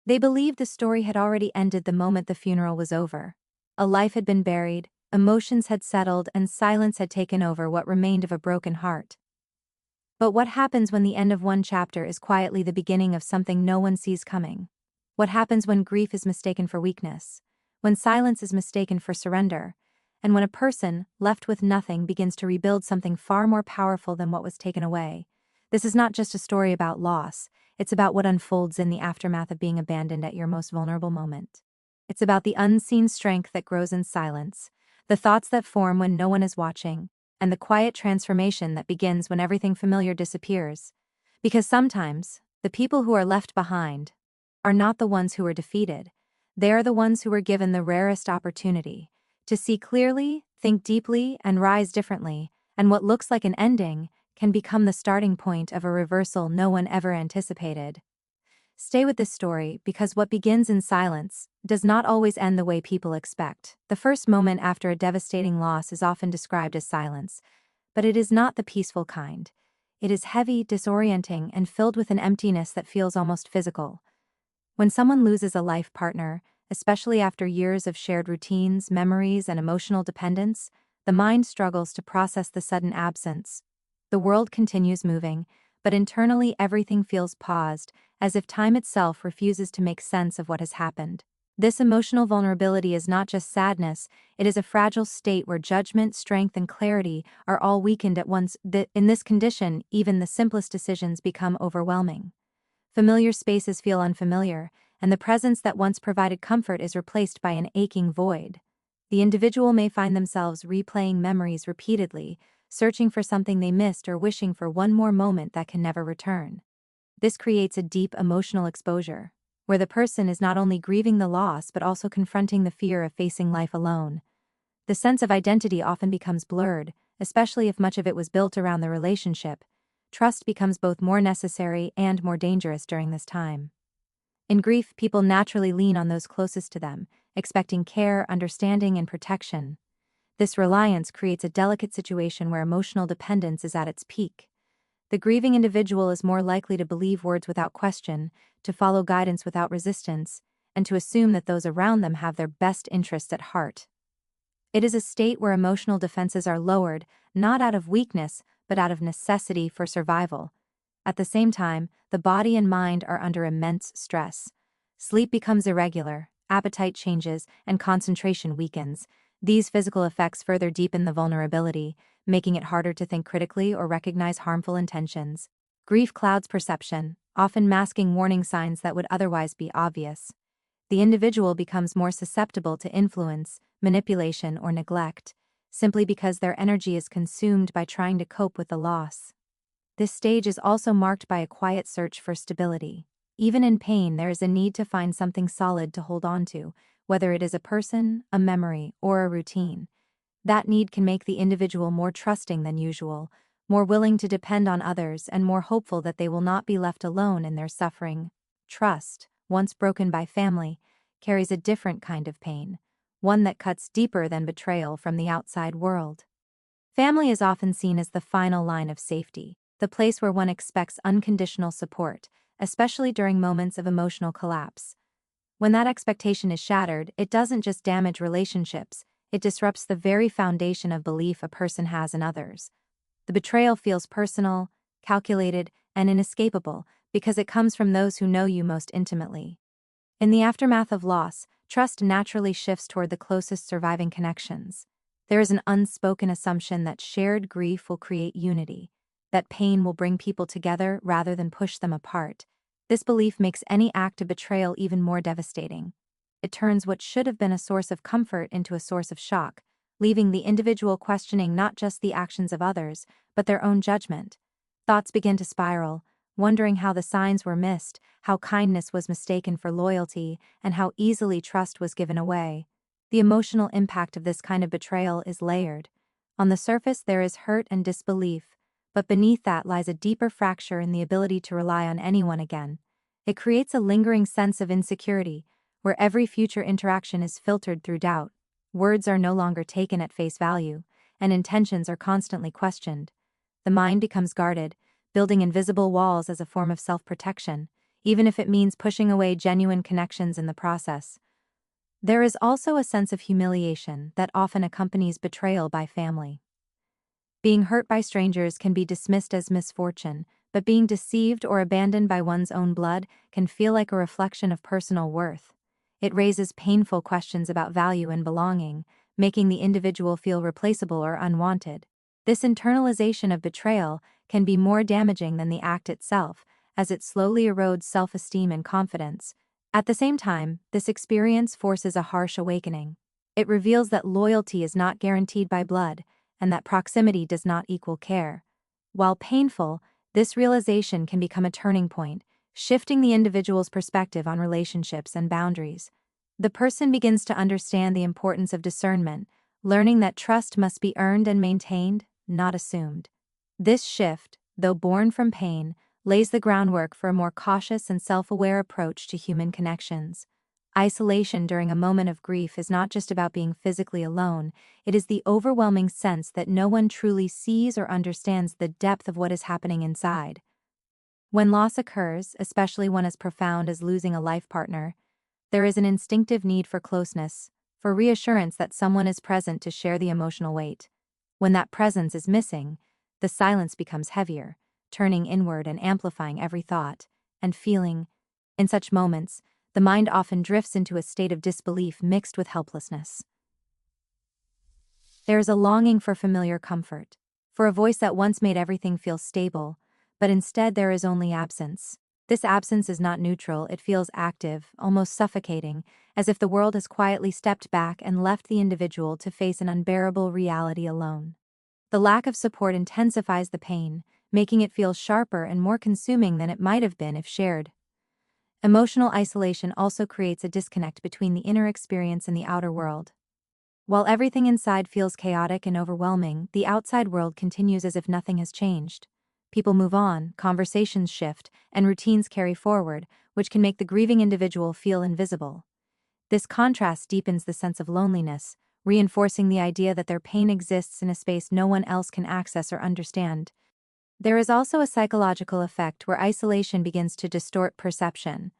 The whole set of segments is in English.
They believed the story had already ended the moment the funeral was over. A life had been buried, emotions had settled, and silence had taken over what remained of a broken heart. But what happens when the end of one chapter is quietly the beginning of something no one sees coming? What happens when grief is mistaken for weakness? When silence is mistaken for surrender? And when a person, left with nothing, begins to rebuild something far more powerful than what was taken away? This is not just a story about loss, it's about what unfolds in the aftermath of being abandoned at your most vulnerable moment. It's about the unseen strength that grows in silence, the thoughts that form when no one is watching, and the quiet transformation that begins when everything familiar disappears. Because sometimes, the people who are left behind are not the ones who are defeated. They are the ones who were given the rarest opportunity to see clearly, think deeply, and rise differently, and what looks like an ending can become the starting point of a reversal no one ever anticipated. Stay with this story because what begins in silence does not always end the way people expect. The first moment after a devastating loss is often described as silence, but it is not the peaceful kind. It is heavy, disorienting, and filled with an emptiness that feels almost physical. When someone loses a life partner, especially after years of shared routines, memories, and emotional dependence, the mind struggles to process the sudden absence. The world continues moving, but internally everything feels paused, as if time itself refuses to make sense of what has happened. This emotional vulnerability is not just sadness, it is a fragile state where judgment, strength, and clarity are all weakened at once. In this condition, even the simplest decisions become overwhelming. Familiar spaces feel unfamiliar, and the presence that once provided comfort is replaced by an aching void. The individual may find themselves replaying memories repeatedly, searching for something they missed or wishing for one more moment that can never return. This creates a deep emotional exposure, where the person is not only grieving the loss but also confronting the fear of facing life alone. The sense of identity often becomes blurred, especially if much of it was built around the relationship. Trust becomes both more necessary and more dangerous during this time. In grief, people naturally lean on those closest to them, expecting care, understanding, and protection. This reliance creates a delicate situation where emotional dependence is at its peak. The grieving individual is more likely to believe words without question, to follow guidance without resistance, and to assume that those around them have their best interests at heart. It is a state where emotional defenses are lowered, not out of weakness, but out of necessity for survival. At the same time, the body and mind are under immense stress. Sleep becomes irregular, appetite changes, and concentration weakens. These physical effects further deepen the vulnerability, making it harder to think critically or recognize harmful intentions. Grief clouds perception, often masking warning signs that would otherwise be obvious. The individual becomes more susceptible to influence, manipulation, or neglect, simply because their energy is consumed by trying to cope with the loss. This stage is also marked by a quiet search for stability. Even in pain, there is a need to find something solid to hold on to, whether it is a person, a memory, or a routine. That need can make the individual more trusting than usual, more willing to depend on others, and more hopeful that they will not be left alone in their suffering. Trust, once broken by family, carries a different kind of pain, one that cuts deeper than betrayal from the outside world. Family is often seen as the final line of safety, the place where one expects unconditional support, especially during moments of emotional collapse. When that expectation is shattered, it doesn't just damage relationships, it disrupts the very foundation of belief a person has in others. The betrayal feels personal, calculated, and inescapable because it comes from those who know you most intimately. In the aftermath of loss, trust naturally shifts toward the closest surviving connections. There is an unspoken assumption that shared grief will create unity, that pain will bring people together rather than push them apart. This belief makes any act of betrayal even more devastating. It turns what should have been a source of comfort into a source of shock, leaving the individual questioning not just the actions of others, but their own judgment. Thoughts begin to spiral, wondering how the signs were missed, how kindness was mistaken for loyalty, and how easily trust was given away. The emotional impact of this kind of betrayal is layered. On the surface, there is hurt and disbelief, but beneath that lies a deeper fracture in the ability to rely on anyone again. It creates a lingering sense of insecurity, where every future interaction is filtered through doubt. Words are no longer taken at face value, and intentions are constantly questioned. The mind becomes guarded, building invisible walls as a form of self-protection. even if it means pushing away genuine connections in the process. There is also a sense of humiliation that often accompanies betrayal by family. Being hurt by strangers can be dismissed as misfortune, but being deceived or abandoned by one's own blood can feel like a reflection of personal worth. It raises painful questions about value and belonging, making the individual feel replaceable or unwanted. This internalization of betrayal can be more damaging than the act itself, as it slowly erodes self-esteem and confidence. At the same time, this experience forces a harsh awakening. It reveals that loyalty is not guaranteed by blood, and that proximity does not equal care. While painful, this realization can become a turning point, shifting the individual's perspective on relationships and boundaries. The person begins to understand the importance of discernment, learning that trust must be earned and maintained, not assumed. This shift, though born from pain, lays the groundwork for a more cautious and self-aware approach to human connections. Isolation during a moment of grief is not just about being physically alone, it is the overwhelming sense that no one truly sees or understands the depth of what is happening inside. When loss occurs, especially one as profound as losing a life partner, there is an instinctive need for closeness, for reassurance that someone is present to share the emotional weight. When that presence is missing, the silence becomes heavier, turning inward and amplifying every thought and feeling. In such moments, the mind often drifts into a state of disbelief mixed with helplessness. There is a longing for familiar comfort, for a voice that once made everything feel stable, but instead there is only absence. This absence is not neutral, it feels active, almost suffocating, as if the world has quietly stepped back and left the individual to face an unbearable reality alone. The lack of support intensifies the pain, making it feel sharper and more consuming than it might have been if shared. Emotional isolation also creates a disconnect between the inner experience and the outer world. While everything inside feels chaotic and overwhelming, the outside world continues as if nothing has changed. People move on, conversations shift, and routines carry forward, which can make the grieving individual feel invisible. This contrast deepens the sense of loneliness, reinforcing the idea that their pain exists in a space no one else can access or understand. There is also a psychological effect where isolation begins to distort perception.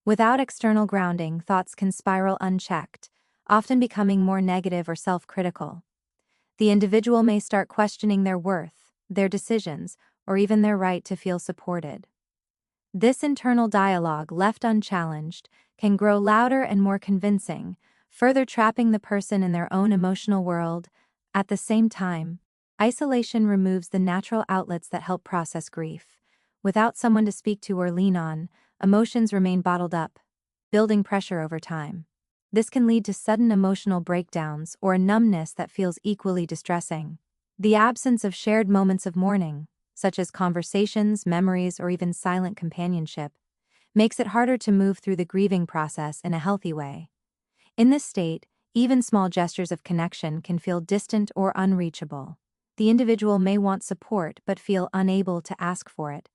Without external grounding, thoughts can spiral unchecked, often becoming more negative or self-critical. The individual may start questioning their worth, their decisions, or even their right to feel supported. This internal dialogue, left unchallenged, can grow louder and more convincing, further trapping the person in their own emotional world. At the same time, isolation removes the natural outlets that help process grief. Without someone to speak to or lean on, emotions remain bottled up, building pressure over time. This can lead to sudden emotional breakdowns or a numbness that feels equally distressing. The absence of shared moments of mourning, such as conversations, memories, or even silent companionship, makes it harder to move through the grieving process in a healthy way. In this state, even small gestures of connection can feel distant or unreachable. The individual may want support but feel unable to ask for it,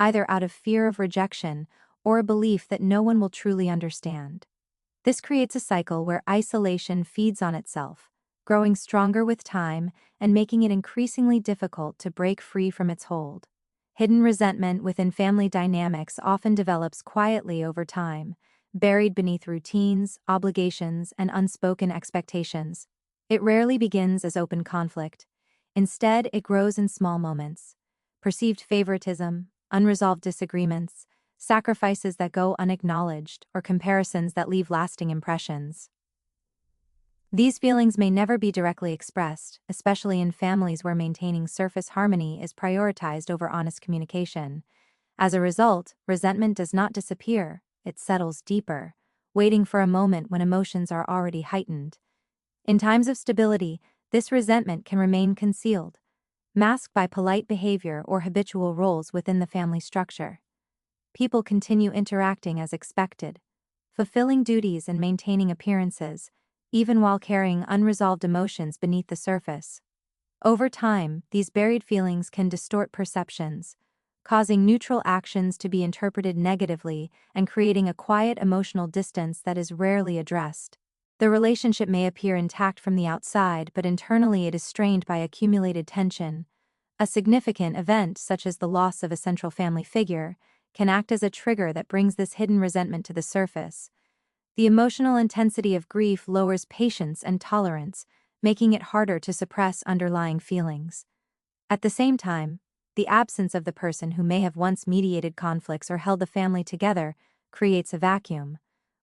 either out of fear of rejection or a belief that no one will truly understand. This creates a cycle where isolation feeds on itself, growing stronger with time and making it increasingly difficult to break free from its hold. Hidden resentment within family dynamics often develops quietly over time, buried beneath routines, obligations, and unspoken expectations. It rarely begins as open conflict. Instead, it grows in small moments. Perceived favoritism, unresolved disagreements, sacrifices that go unacknowledged, or comparisons that leave lasting impressions. These feelings may never be directly expressed, especially in families where maintaining surface harmony is prioritized over honest communication. As a result, resentment does not disappear, it settles deeper, waiting for a moment when emotions are already heightened. In times of stability, this resentment can remain concealed, masked by polite behavior or habitual roles within the family structure. People continue interacting as expected, fulfilling duties and maintaining appearances, even while carrying unresolved emotions beneath the surface. Over time, these buried feelings can distort perceptions, causing neutral actions to be interpreted negatively and creating a quiet emotional distance that is rarely addressed. The relationship may appear intact from the outside, but internally it is strained by accumulated tension. A significant event, such as the loss of a central family figure, can act as a trigger that brings this hidden resentment to the surface. The emotional intensity of grief lowers patience and tolerance, making it harder to suppress underlying feelings. At the same time, the absence of the person who may have once mediated conflicts or held the family together creates a vacuum.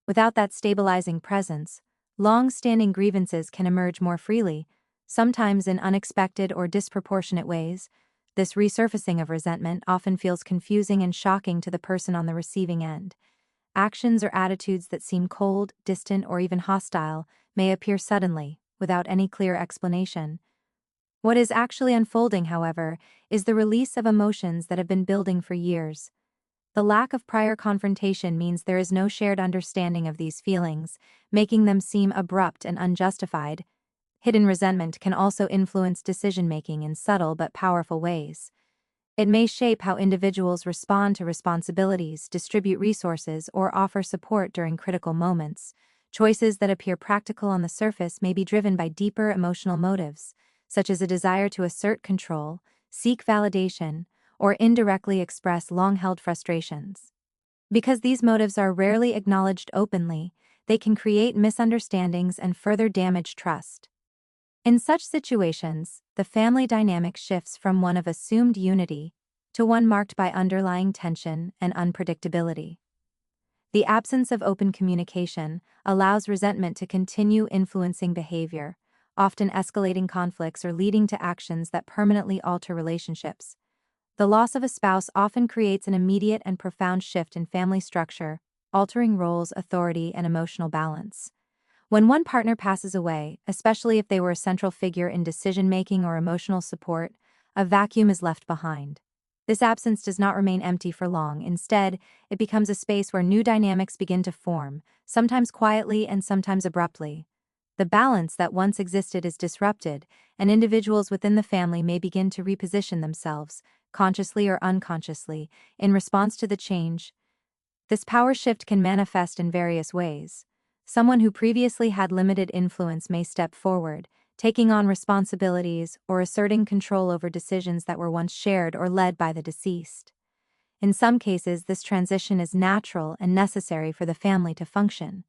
Without that stabilizing presence, long-standing grievances can emerge more freely, sometimes in unexpected or disproportionate ways. This resurfacing of resentment often feels confusing and shocking to the person on the receiving end. Actions or attitudes that seem cold, distant, or even hostile may appear suddenly, without any clear explanation. What is actually unfolding, however, is the release of emotions that have been building for years. The lack of prior confrontation means there is no shared understanding of these feelings, making them seem abrupt and unjustified. Hidden resentment can also influence decision-making in subtle but powerful ways. It may shape how individuals respond to responsibilities, distribute resources, or offer support during critical moments. Choices that appear practical on the surface may be driven by deeper emotional motives, such as a desire to assert control, seek validation, or indirectly express long-held frustrations. Because these motives are rarely acknowledged openly, they can create misunderstandings and further damage trust. In such situations, the family dynamic shifts from one of assumed unity to one marked by underlying tension and unpredictability. The absence of open communication allows resentment to continue influencing behavior, often escalating conflicts or leading to actions that permanently alter relationships. The loss of a spouse often creates an immediate and profound shift in family structure, altering roles, authority, and emotional balance. When one partner passes away, especially if they were a central figure in decision-making or emotional support, a vacuum is left behind. This absence does not remain empty for long. Instead, it becomes a space where new dynamics begin to form, sometimes quietly and sometimes abruptly. The balance that once existed is disrupted, and individuals within the family may begin to reposition themselves, consciously or unconsciously, in response to the change. This power shift can manifest in various ways. Someone who previously had limited influence may step forward, taking on responsibilities or asserting control over decisions that were once shared or led by the deceased. In some cases, this transition is natural and necessary for the family to function.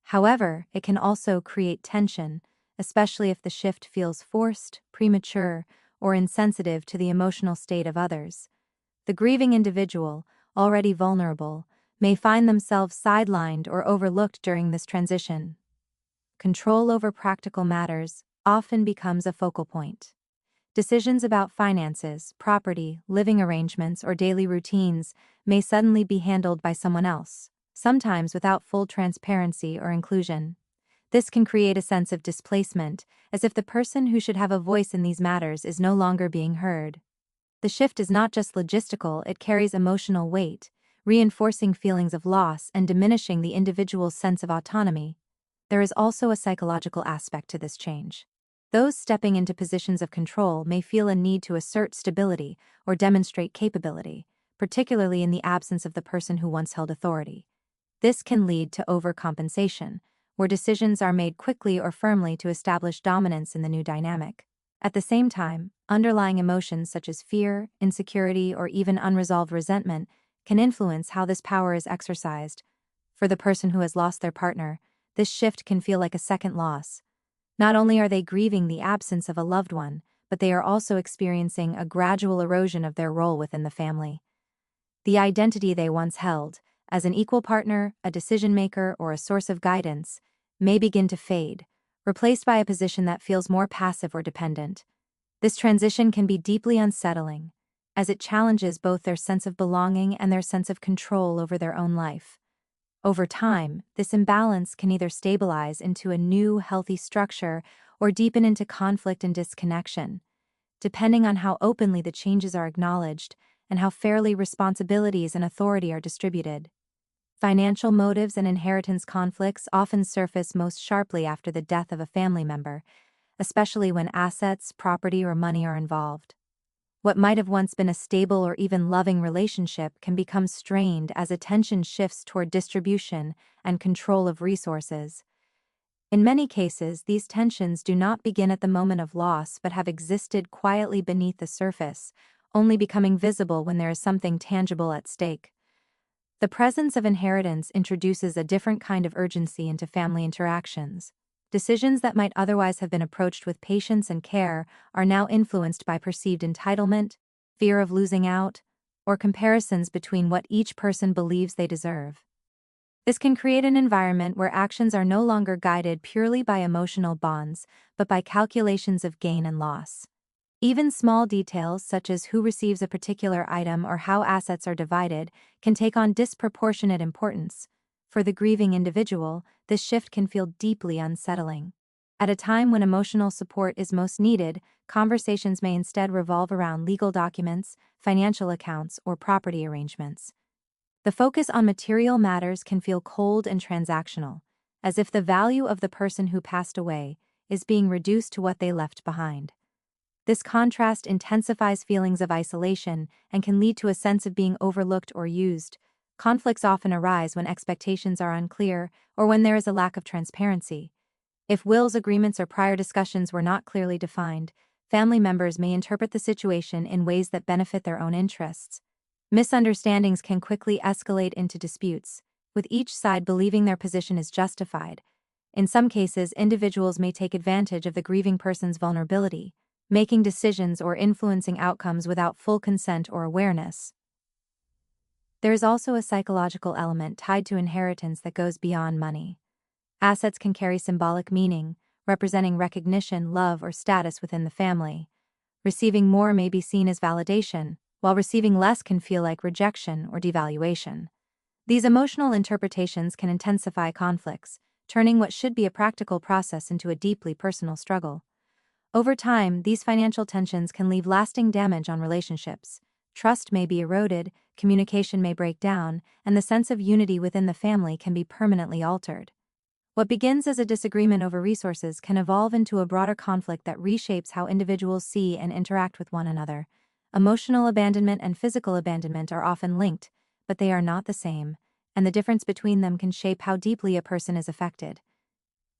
However, it can also create tension, especially if the shift feels forced, premature, or insensitive to the emotional state of others. The grieving individual, already vulnerable, may find themselves sidelined or overlooked during this transition. Control over practical matters often becomes a focal point. Decisions about finances, property, living arrangements, or daily routines may suddenly be handled by someone else, sometimes without full transparency or inclusion. This can create a sense of displacement, as if the person who should have a voice in these matters is no longer being heard. The shift is not just logistical, it carries emotional weight, reinforcing feelings of loss and diminishing the individual's sense of autonomy. There is also a psychological aspect to this change. Those stepping into positions of control may feel a need to assert stability or demonstrate capability, particularly in the absence of the person who once held authority. This can lead to overcompensation, where decisions are made quickly or firmly to establish dominance in the new dynamic. At the same time, underlying emotions such as fear, insecurity, or even unresolved resentment can influence how this power is exercised. For the person who has lost their partner, this shift can feel like a second loss. Not only are they grieving the absence of a loved one, but they are also experiencing a gradual erosion of their role within the family. The identity they once held, as an equal partner, a decision-maker, or a source of guidance, may begin to fade, replaced by a position that feels more passive or dependent. This transition can be deeply unsettling, as it challenges both their sense of belonging and their sense of control over their own life. Over time, this imbalance can either stabilize into a new, healthy structure or deepen into conflict and disconnection, depending on how openly the changes are acknowledged and how fairly responsibilities and authority are distributed. Financial motives and inheritance conflicts often surface most sharply after the death of a family member, especially when assets, property, or money are involved. What might have once been a stable or even loving relationship can become strained as attention shifts toward distribution and control of resources. In many cases, these tensions do not begin at the moment of loss but have existed quietly beneath the surface, only becoming visible when there is something tangible at stake. The presence of inheritance introduces a different kind of urgency into family interactions. Decisions that might otherwise have been approached with patience and care are now influenced by perceived entitlement, fear of losing out, or comparisons between what each person believes they deserve. This can create an environment where actions are no longer guided purely by emotional bonds, but by calculations of gain and loss. Even small details such as who receives a particular item or how assets are divided can take on disproportionate importance. For the grieving individual, this shift can feel deeply unsettling. At a time when emotional support is most needed, conversations may instead revolve around legal documents, financial accounts, or property arrangements. The focus on material matters can feel cold and transactional, as if the value of the person who passed away is being reduced to what they left behind. This contrast intensifies feelings of isolation and can lead to a sense of being overlooked or used. Conflicts often arise when expectations are unclear or when there is a lack of transparency. If wills, agreements, or prior discussions were not clearly defined, family members may interpret the situation in ways that benefit their own interests. Misunderstandings can quickly escalate into disputes, with each side believing their position is justified. In some cases, individuals may take advantage of the grieving person's vulnerability, making decisions or influencing outcomes without full consent or awareness. There is also a psychological element tied to inheritance that goes beyond money. Assets can carry symbolic meaning, representing recognition, love, or status within the family. Receiving more may be seen as validation, while receiving less can feel like rejection or devaluation. These emotional interpretations can intensify conflicts, turning what should be a practical process into a deeply personal struggle. Over time, these financial tensions can leave lasting damage on relationships. Trust may be eroded, communication may break down, and the sense of unity within the family can be permanently altered. What begins as a disagreement over resources can evolve into a broader conflict that reshapes how individuals see and interact with one another. Emotional abandonment and physical abandonment are often linked, but they are not the same, and the difference between them can shape how deeply a person is affected.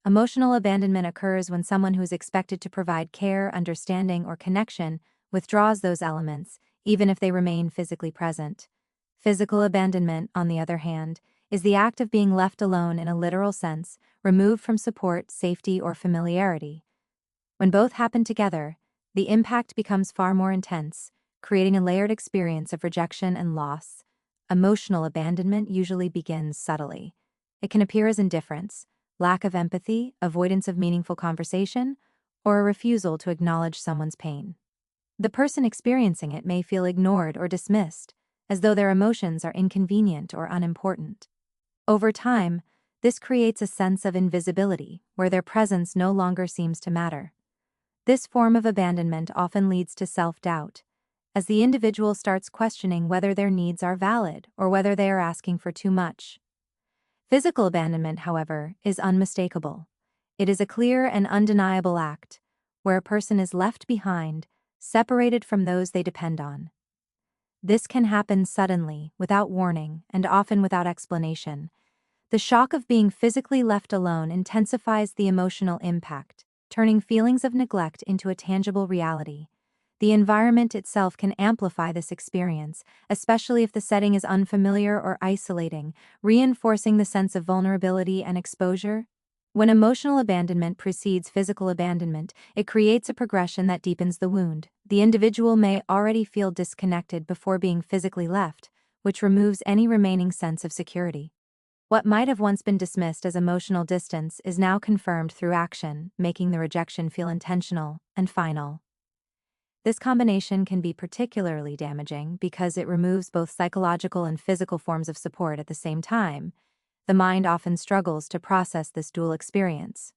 Emotional abandonment occurs when someone who is expected to provide care, understanding, or connection withdraws those elements, even if they remain physically present. Physical abandonment, on the other hand, is the act of being left alone in a literal sense, removed from support, safety, or familiarity. When both happen together, the impact becomes far more intense, creating a layered experience of rejection and loss. Emotional abandonment usually begins subtly. It can appear as indifference, lack of empathy, avoidance of meaningful conversation, or a refusal to acknowledge someone's pain. The person experiencing it may feel ignored or dismissed, as though their emotions are inconvenient or unimportant. Over time, this creates a sense of invisibility, where their presence no longer seems to matter. This form of abandonment often leads to self-doubt, as the individual starts questioning whether their needs are valid or whether they are asking for too much. Physical abandonment, however, is unmistakable. It is a clear and undeniable act, where a person is left behind, separated from those they depend on. This can happen suddenly, without warning, and often without explanation. The shock of being physically left alone intensifies the emotional impact, turning feelings of neglect into a tangible reality. The environment itself can amplify this experience, especially if the setting is unfamiliar or isolating, reinforcing the sense of vulnerability and exposure. When emotional abandonment precedes physical abandonment, it creates a progression that deepens the wound. The individual may already feel disconnected before being physically left, which removes any remaining sense of security. What might have once been dismissed as emotional distance is now confirmed through action, making the rejection feel intentional and final. This combination can be particularly damaging because it removes both psychological and physical forms of support at the same time. The mind often struggles to process this dual experience.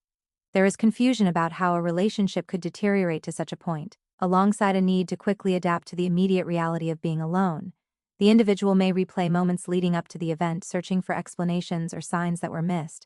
There is confusion about how a relationship could deteriorate to such a point, alongside a need to quickly adapt to the immediate reality of being alone. The individual may replay moments leading up to the event, searching for explanations or signs that were missed.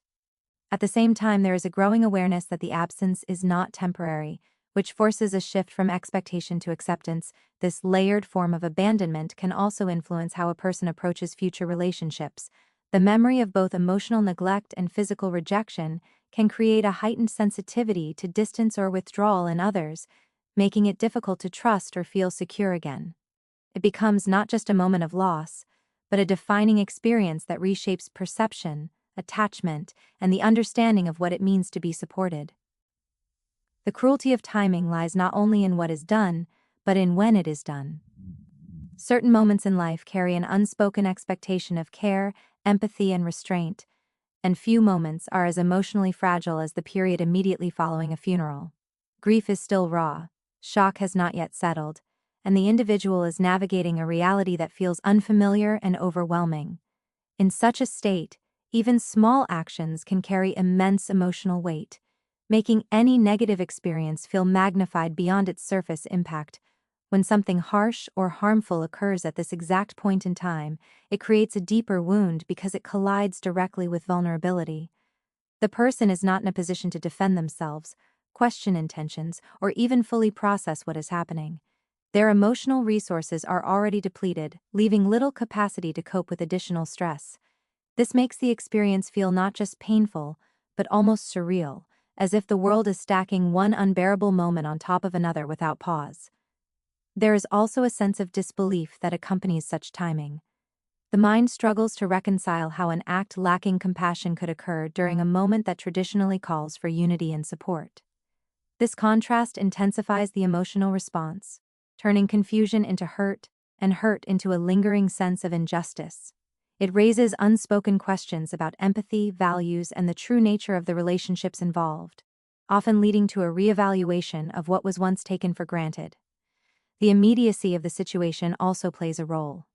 At the same time, there is a growing awareness that the absence is not temporary, which forces a shift from expectation to acceptance. This layered form of abandonment can also influence how a person approaches future relationships. The memory of both emotional neglect and physical rejection can create a heightened sensitivity to distance or withdrawal in others, making it difficult to trust or feel secure again. It becomes not just a moment of loss, but a defining experience that reshapes perception, attachment, and the understanding of what it means to be supported. The cruelty of timing lies not only in what is done, but in when it is done. Certain moments in life carry an unspoken expectation of care, empathy, and restraint, and few moments are as emotionally fragile as the period immediately following a funeral. Grief is still raw, shock has not yet settled, and the individual is navigating a reality that feels unfamiliar and overwhelming. In such a state, even small actions can carry immense emotional weight, making any negative experience feel magnified beyond its surface impact. When something harsh or harmful occurs at this exact point in time, it creates a deeper wound because it collides directly with vulnerability. The person is not in a position to defend themselves, question intentions, or even fully process what is happening. Their emotional resources are already depleted, leaving little capacity to cope with additional stress. This makes the experience feel not just painful, but almost surreal, as if the world is stacking one unbearable moment on top of another without pause. There is also a sense of disbelief that accompanies such timing. The mind struggles to reconcile how an act lacking compassion could occur during a moment that traditionally calls for unity and support. This contrast intensifies the emotional response, turning confusion into hurt and hurt into a lingering sense of injustice. It raises unspoken questions about empathy, values, and the true nature of the relationships involved, often leading to a reevaluation of what was once taken for granted. The immediacy of the situation also plays a role.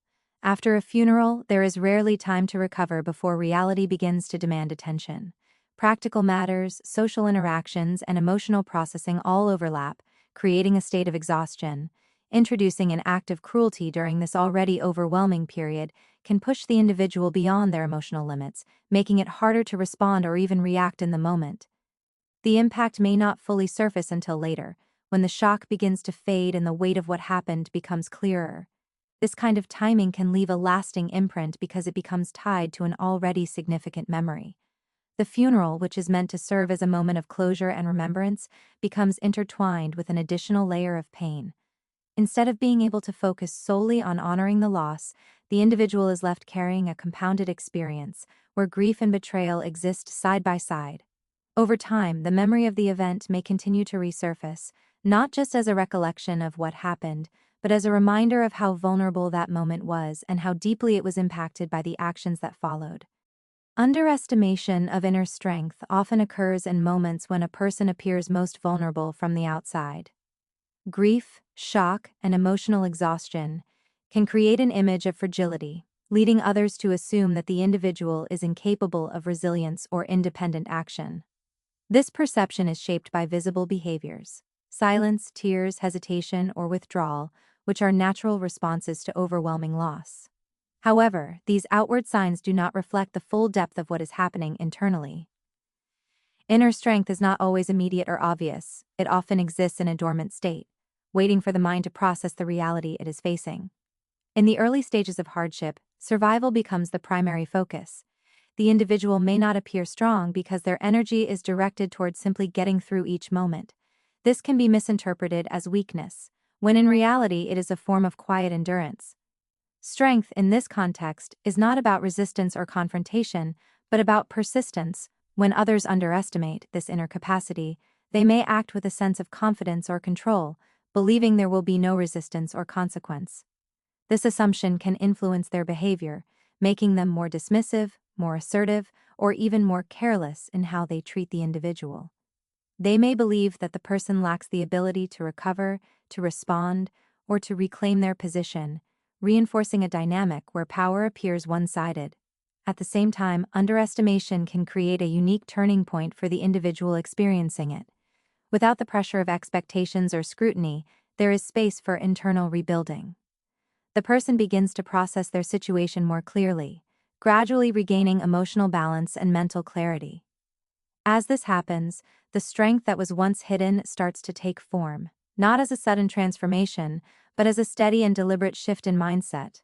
After a funeral, there is rarely time to recover before reality begins to demand attention. Practical matters, social interactions, and emotional processing all overlap, creating a state of exhaustion. Introducing an act of cruelty during this already overwhelming period can push the individual beyond their emotional limits, making it harder to respond or even react in the moment. The impact may not fully surface until later, when the shock begins to fade and the weight of what happened becomes clearer. This kind of timing can leave a lasting imprint because it becomes tied to an already significant memory. The funeral, which is meant to serve as a moment of closure and remembrance, becomes intertwined with an additional layer of pain. Instead of being able to focus solely on honoring the loss, the individual is left carrying a compounded experience, where grief and betrayal exist side by side. Over time, the memory of the event may continue to resurface, not just as a recollection of what happened, but as a reminder of how vulnerable that moment was and how deeply it was impacted by the actions that followed. Underestimation of inner strength often occurs in moments when a person appears most vulnerable from the outside. Grief, shock, and emotional exhaustion can create an image of fragility, leading others to assume that the individual is incapable of resilience or independent action. This perception is shaped by visible behaviors: silence, tears, hesitation, or withdrawal, which are natural responses to overwhelming loss. However, these outward signs do not reflect the full depth of what is happening internally. Inner strength is not always immediate or obvious. It often exists in a dormant state, waiting for the mind to process the reality it is facing. In the early stages of hardship, survival becomes the primary focus. The individual may not appear strong because their energy is directed towards simply getting through each moment. This can be misinterpreted as weakness, when in reality it is a form of quiet endurance. Strength in this context is not about resistance or confrontation, but about persistence. When others underestimate this inner capacity, they may act with a sense of confidence or control, believing there will be no resistance or consequence. This assumption can influence their behavior, making them more dismissive, more assertive, or even more careless in how they treat the individual. They may believe that the person lacks the ability to recover, to respond, or to reclaim their position, reinforcing a dynamic where power appears one-sided. At the same time, underestimation can create a unique turning point for the individual experiencing it. Without the pressure of expectations or scrutiny, there is space for internal rebuilding. The person begins to process their situation more clearly, gradually regaining emotional balance and mental clarity. As this happens, the strength that was once hidden starts to take form, not as a sudden transformation, but as a steady and deliberate shift in mindset.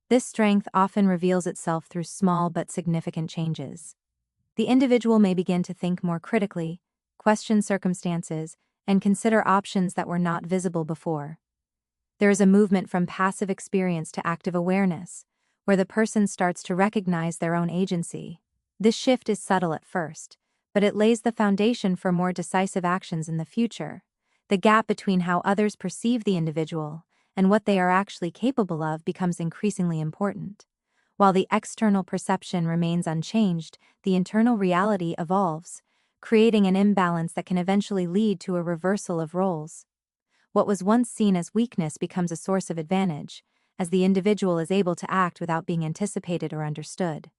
This strength often reveals itself through small but significant changes. The individual may begin to think more critically, question circumstances, and consider options that were not visible before. There is a movement from passive experience to active awareness, where the person starts to recognize their own agency. This shift is subtle at first, but it lays the foundation for more decisive actions in the future. The gap between how others perceive the individual and what they are actually capable of becomes increasingly important. While the external perception remains unchanged, the internal reality evolves, creating an imbalance that can eventually lead to a reversal of roles. What was once seen as weakness becomes a source of advantage, as the individual is able to act without being anticipated or understood.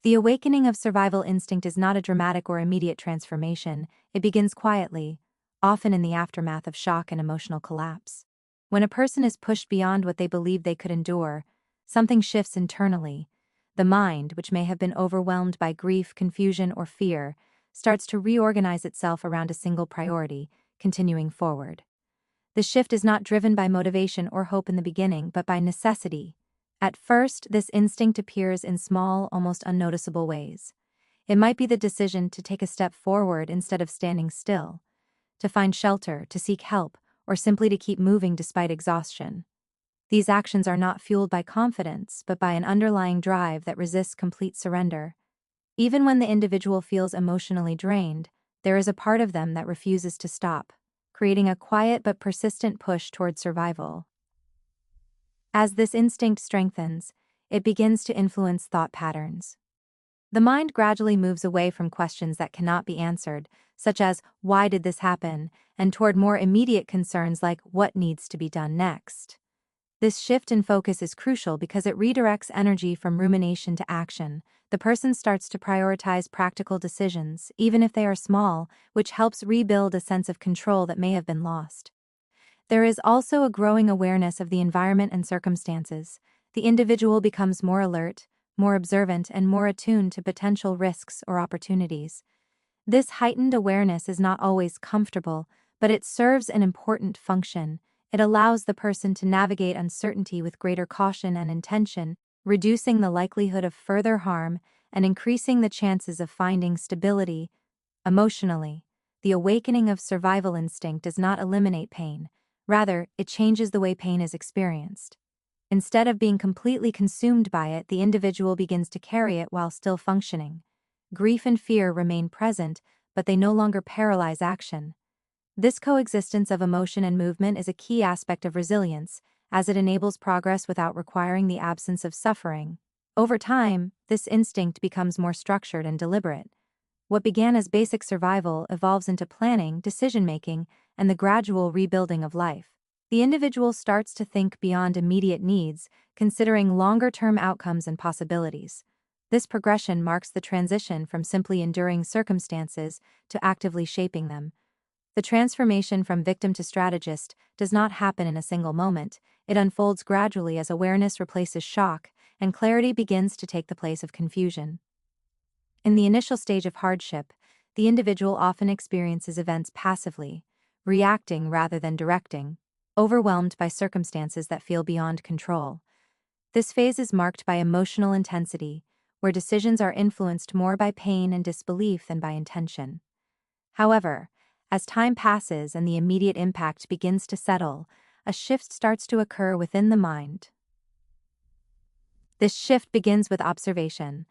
The awakening of survival instinct is not a dramatic or immediate transformation. It begins quietly, often in the aftermath of shock and emotional collapse. When a person is pushed beyond what they believed they could endure, something shifts internally. The mind, which may have been overwhelmed by grief, confusion, or fear, starts to reorganize itself around a single priority, continuing forward. The shift is not driven by motivation or hope in the beginning, but by necessity. At first, this instinct appears in small, almost unnoticeable ways. It might be the decision to take a step forward instead of standing still, to find shelter, to seek help, or simply to keep moving despite exhaustion. These actions are not fueled by confidence, but by an underlying drive that resists complete surrender. Even when the individual feels emotionally drained, there is a part of them that refuses to stop, creating a quiet but persistent push toward survival. As this instinct strengthens, it begins to influence thought patterns. The mind gradually moves away from questions that cannot be answered, such as, "Why did this happen?" and toward more immediate concerns like, "What needs to be done next?" This shift in focus is crucial because it redirects energy from rumination to action. The person starts to prioritize practical decisions, even if they are small, which helps rebuild a sense of control that may have been lost. There is also a growing awareness of the environment and circumstances. The individual becomes more alert, more observant, and more attuned to potential risks or opportunities. This heightened awareness is not always comfortable, but it serves an important function. It allows the person to navigate uncertainty with greater caution and intention, reducing the likelihood of further harm and increasing the chances of finding stability. Emotionally, the awakening of survival instinct does not eliminate pain. Rather, it changes the way pain is experienced. Instead of being completely consumed by it, the individual begins to carry it while still functioning. Grief and fear remain present, but they no longer paralyze action. This coexistence of emotion and movement is a key aspect of resilience, as it enables progress without requiring the absence of suffering. Over time, this instinct becomes more structured and deliberate. What began as basic survival evolves into planning, decision-making, and the gradual rebuilding of life. The individual starts to think beyond immediate needs, considering longer-term outcomes and possibilities. This progression marks the transition from simply enduring circumstances to actively shaping them. The transformation from victim to strategist does not happen in a single moment. It unfolds gradually as awareness replaces shock and clarity begins to take the place of confusion. In the initial stage of hardship, the individual often experiences events passively, reacting rather than directing, overwhelmed by circumstances that feel beyond control. This phase is marked by emotional intensity, where decisions are influenced more by pain and disbelief than by intention. However, as time passes and the immediate impact begins to settle, a shift starts to occur within the mind. This shift begins with observation.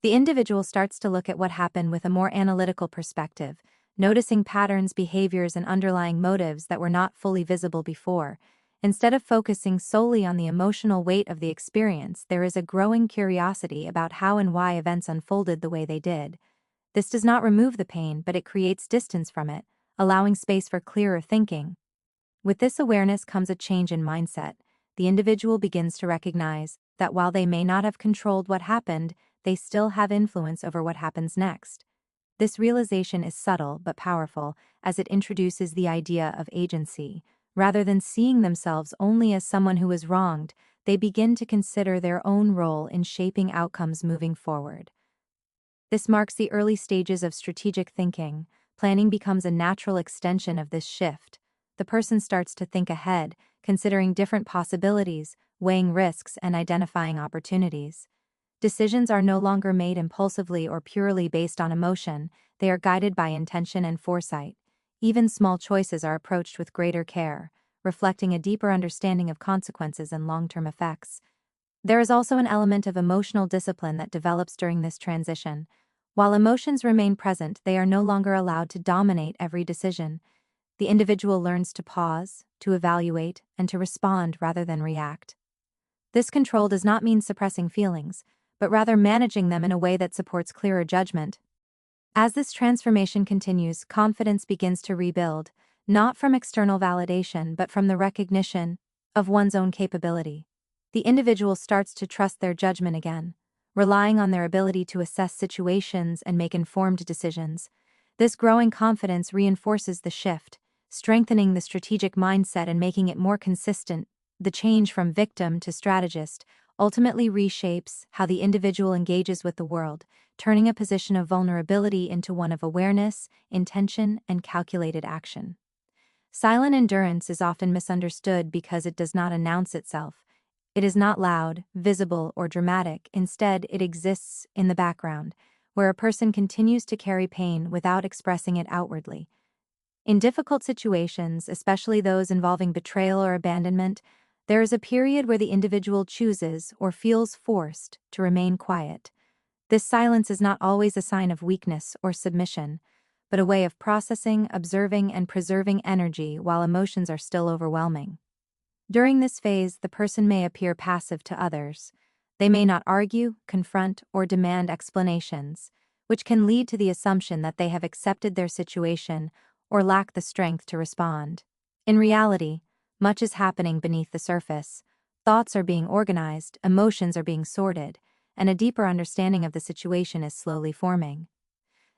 The individual starts to look at what happened with a more analytical perspective, noticing patterns, behaviors, and underlying motives that were not fully visible before. Instead of focusing solely on the emotional weight of the experience, there is a growing curiosity about how and why events unfolded the way they did. This does not remove the pain, but it creates distance from it, allowing space for clearer thinking. With this awareness comes a change in mindset. The individual begins to recognize that while they may not have controlled what happened, they still have influence over what happens next. This realization is subtle but powerful, as it introduces the idea of agency. Rather than seeing themselves only as someone who is wronged, they begin to consider their own role in shaping outcomes moving forward. This marks the early stages of strategic thinking. Planning becomes a natural extension of this shift. The person starts to think ahead, considering different possibilities, weighing risks, and identifying opportunities. Decisions are no longer made impulsively or purely based on emotion, they are guided by intention and foresight. Even small choices are approached with greater care, reflecting a deeper understanding of consequences and long-term effects. There is also an element of emotional discipline that develops during this transition. While emotions remain present, they are no longer allowed to dominate every decision. The individual learns to pause, to evaluate, and to respond rather than react. This control does not mean suppressing feelings, but rather managing them in a way that supports clearer judgment. As this transformation continues, confidence begins to rebuild, not from external validation but from the recognition of one's own capability. The individual starts to trust their judgment again, relying on their ability to assess situations and make informed decisions. This growing confidence reinforces the shift, strengthening the strategic mindset and making it more consistent. The change from victim to strategist ultimately reshapes how the individual engages with the world, turning a position of vulnerability into one of awareness, intention, and calculated action. Silent endurance is often misunderstood because it does not announce itself. It is not loud, visible, or dramatic. Instead, it exists in the background, where a person continues to carry pain without expressing it outwardly. In difficult situations, especially those involving betrayal or abandonment, there is a period where the individual chooses or feels forced to remain quiet. This silence is not always a sign of weakness or submission, but a way of processing, observing, and preserving energy while emotions are still overwhelming. During this phase, the person may appear passive to others. They may not argue, confront, or demand explanations, which can lead to the assumption that they have accepted their situation or lack the strength to respond. In reality, much is happening beneath the surface. Thoughts are being organized, emotions are being sorted, and a deeper understanding of the situation is slowly forming.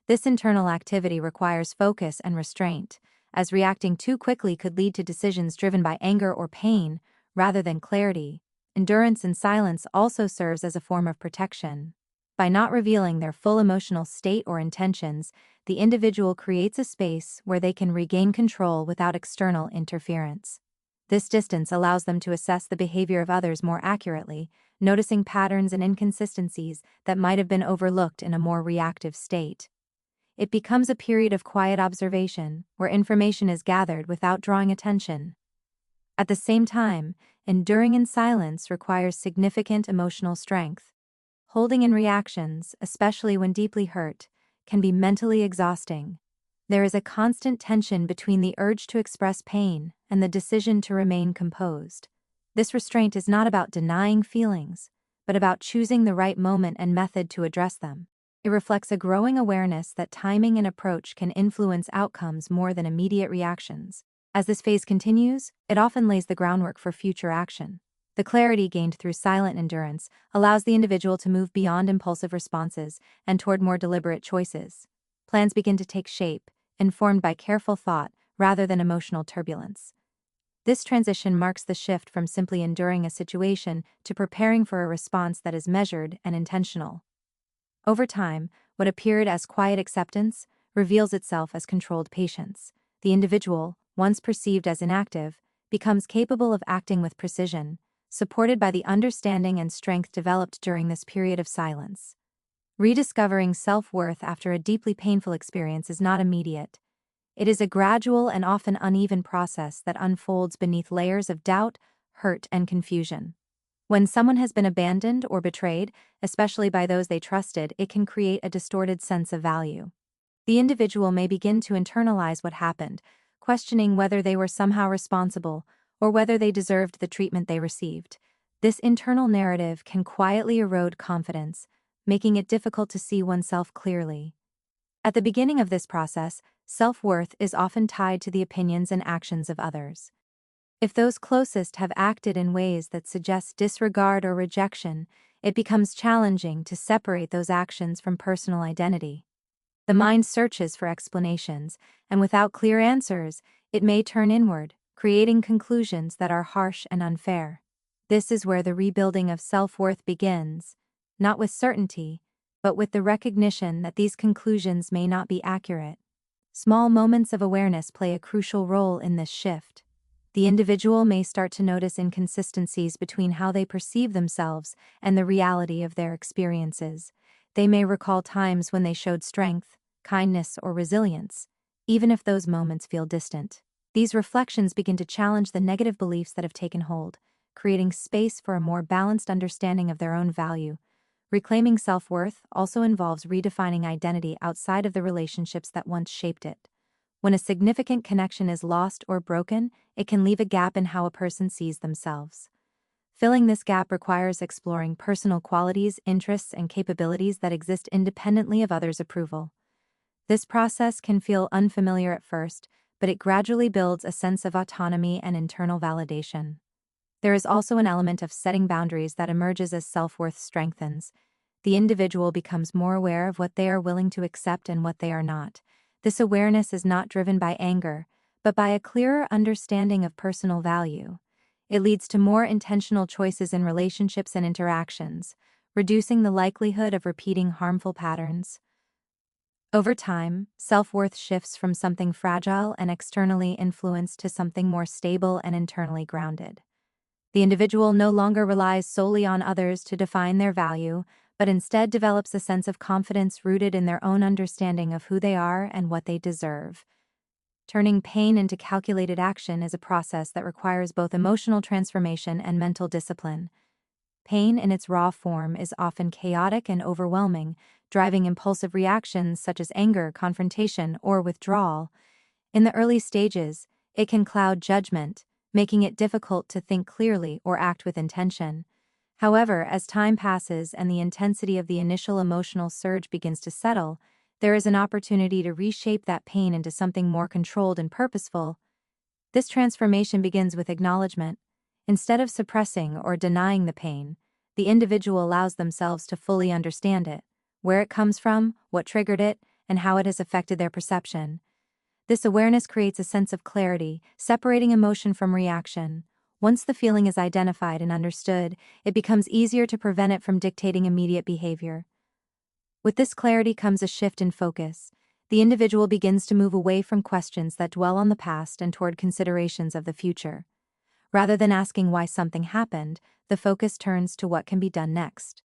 This internal activity requires focus and restraint, as reacting too quickly could lead to decisions driven by anger or pain, rather than clarity. Endurance in silence also serves as a form of protection. By not revealing their full emotional state or intentions, the individual creates a space where they can regain control without external interference. This distance allows them to assess the behavior of others more accurately, noticing patterns and inconsistencies that might have been overlooked in a more reactive state. It becomes a period of quiet observation, where information is gathered without drawing attention. At the same time, enduring in silence requires significant emotional strength. Holding in reactions, especially when deeply hurt, can be mentally exhausting. There is a constant tension between the urge to express pain and the decision to remain composed. This restraint is not about denying feelings, but about choosing the right moment and method to address them. It reflects a growing awareness that timing and approach can influence outcomes more than immediate reactions. As this phase continues, it often lays the groundwork for future action. The clarity gained through silent endurance allows the individual to move beyond impulsive responses and toward more deliberate choices. Plans begin to take shape, informed by careful thought rather than emotional turbulence. This transition marks the shift from simply enduring a situation to preparing for a response that is measured and intentional. Over time, what appeared as quiet acceptance reveals itself as controlled patience. The individual, once perceived as inactive, becomes capable of acting with precision, supported by the understanding and strength developed during this period of silence. Rediscovering self-worth after a deeply painful experience is not immediate. It is a gradual and often uneven process that unfolds beneath layers of doubt, hurt, and confusion. When someone has been abandoned or betrayed, especially by those they trusted, it can create a distorted sense of value. The individual may begin to internalize what happened, questioning whether they were somehow responsible or whether they deserved the treatment they received. This internal narrative can quietly erode confidence, making it difficult to see oneself clearly. At the beginning of this process, self-worth is often tied to the opinions and actions of others. If those closest have acted in ways that suggest disregard or rejection, it becomes challenging to separate those actions from personal identity. The mind searches for explanations, and without clear answers, it may turn inward, creating conclusions that are harsh and unfair. This is where the rebuilding of self-worth begins, not with certainty, but with the recognition that these conclusions may not be accurate. Small moments of awareness play a crucial role in this shift. The individual may start to notice inconsistencies between how they perceive themselves and the reality of their experiences. They may recall times when they showed strength, kindness, or resilience, even if those moments feel distant. These reflections begin to challenge the negative beliefs that have taken hold, creating space for a more balanced understanding of their own value. Reclaiming self-worth also involves redefining identity outside of the relationships that once shaped it. When a significant connection is lost or broken, it can leave a gap in how a person sees themselves. Filling this gap requires exploring personal qualities, interests, and capabilities that exist independently of others' approval. This process can feel unfamiliar at first, but it gradually builds a sense of autonomy and internal validation. There is also an element of setting boundaries that emerges as self-worth strengthens. The individual becomes more aware of what they are willing to accept and what they are not. This awareness is not driven by anger, but by a clearer understanding of personal value. It leads to more intentional choices in relationships and interactions, reducing the likelihood of repeating harmful patterns. Over time, self-worth shifts from something fragile and externally influenced to something more stable and internally grounded. The individual no longer relies solely on others to define their value, but instead develops a sense of confidence rooted in their own understanding of who they are and what they deserve. Turning pain into calculated action is a process that requires both emotional transformation and mental discipline. Pain in its raw form is often chaotic and overwhelming, driving impulsive reactions such as anger, confrontation, or withdrawal. In the early stages, it can cloud judgment, making it difficult to think clearly or act with intention. However, as time passes and the intensity of the initial emotional surge begins to settle, there is an opportunity to reshape that pain into something more controlled and purposeful. This transformation begins with acknowledgement. Instead of suppressing or denying the pain, the individual allows themselves to fully understand it, where it comes from, what triggered it, and how it has affected their perception. This awareness creates a sense of clarity, separating emotion from reaction. Once the feeling is identified and understood, it becomes easier to prevent it from dictating immediate behavior. With this clarity comes a shift in focus. The individual begins to move away from questions that dwell on the past and toward considerations of the future. Rather than asking why something happened, the focus turns to what can be done next.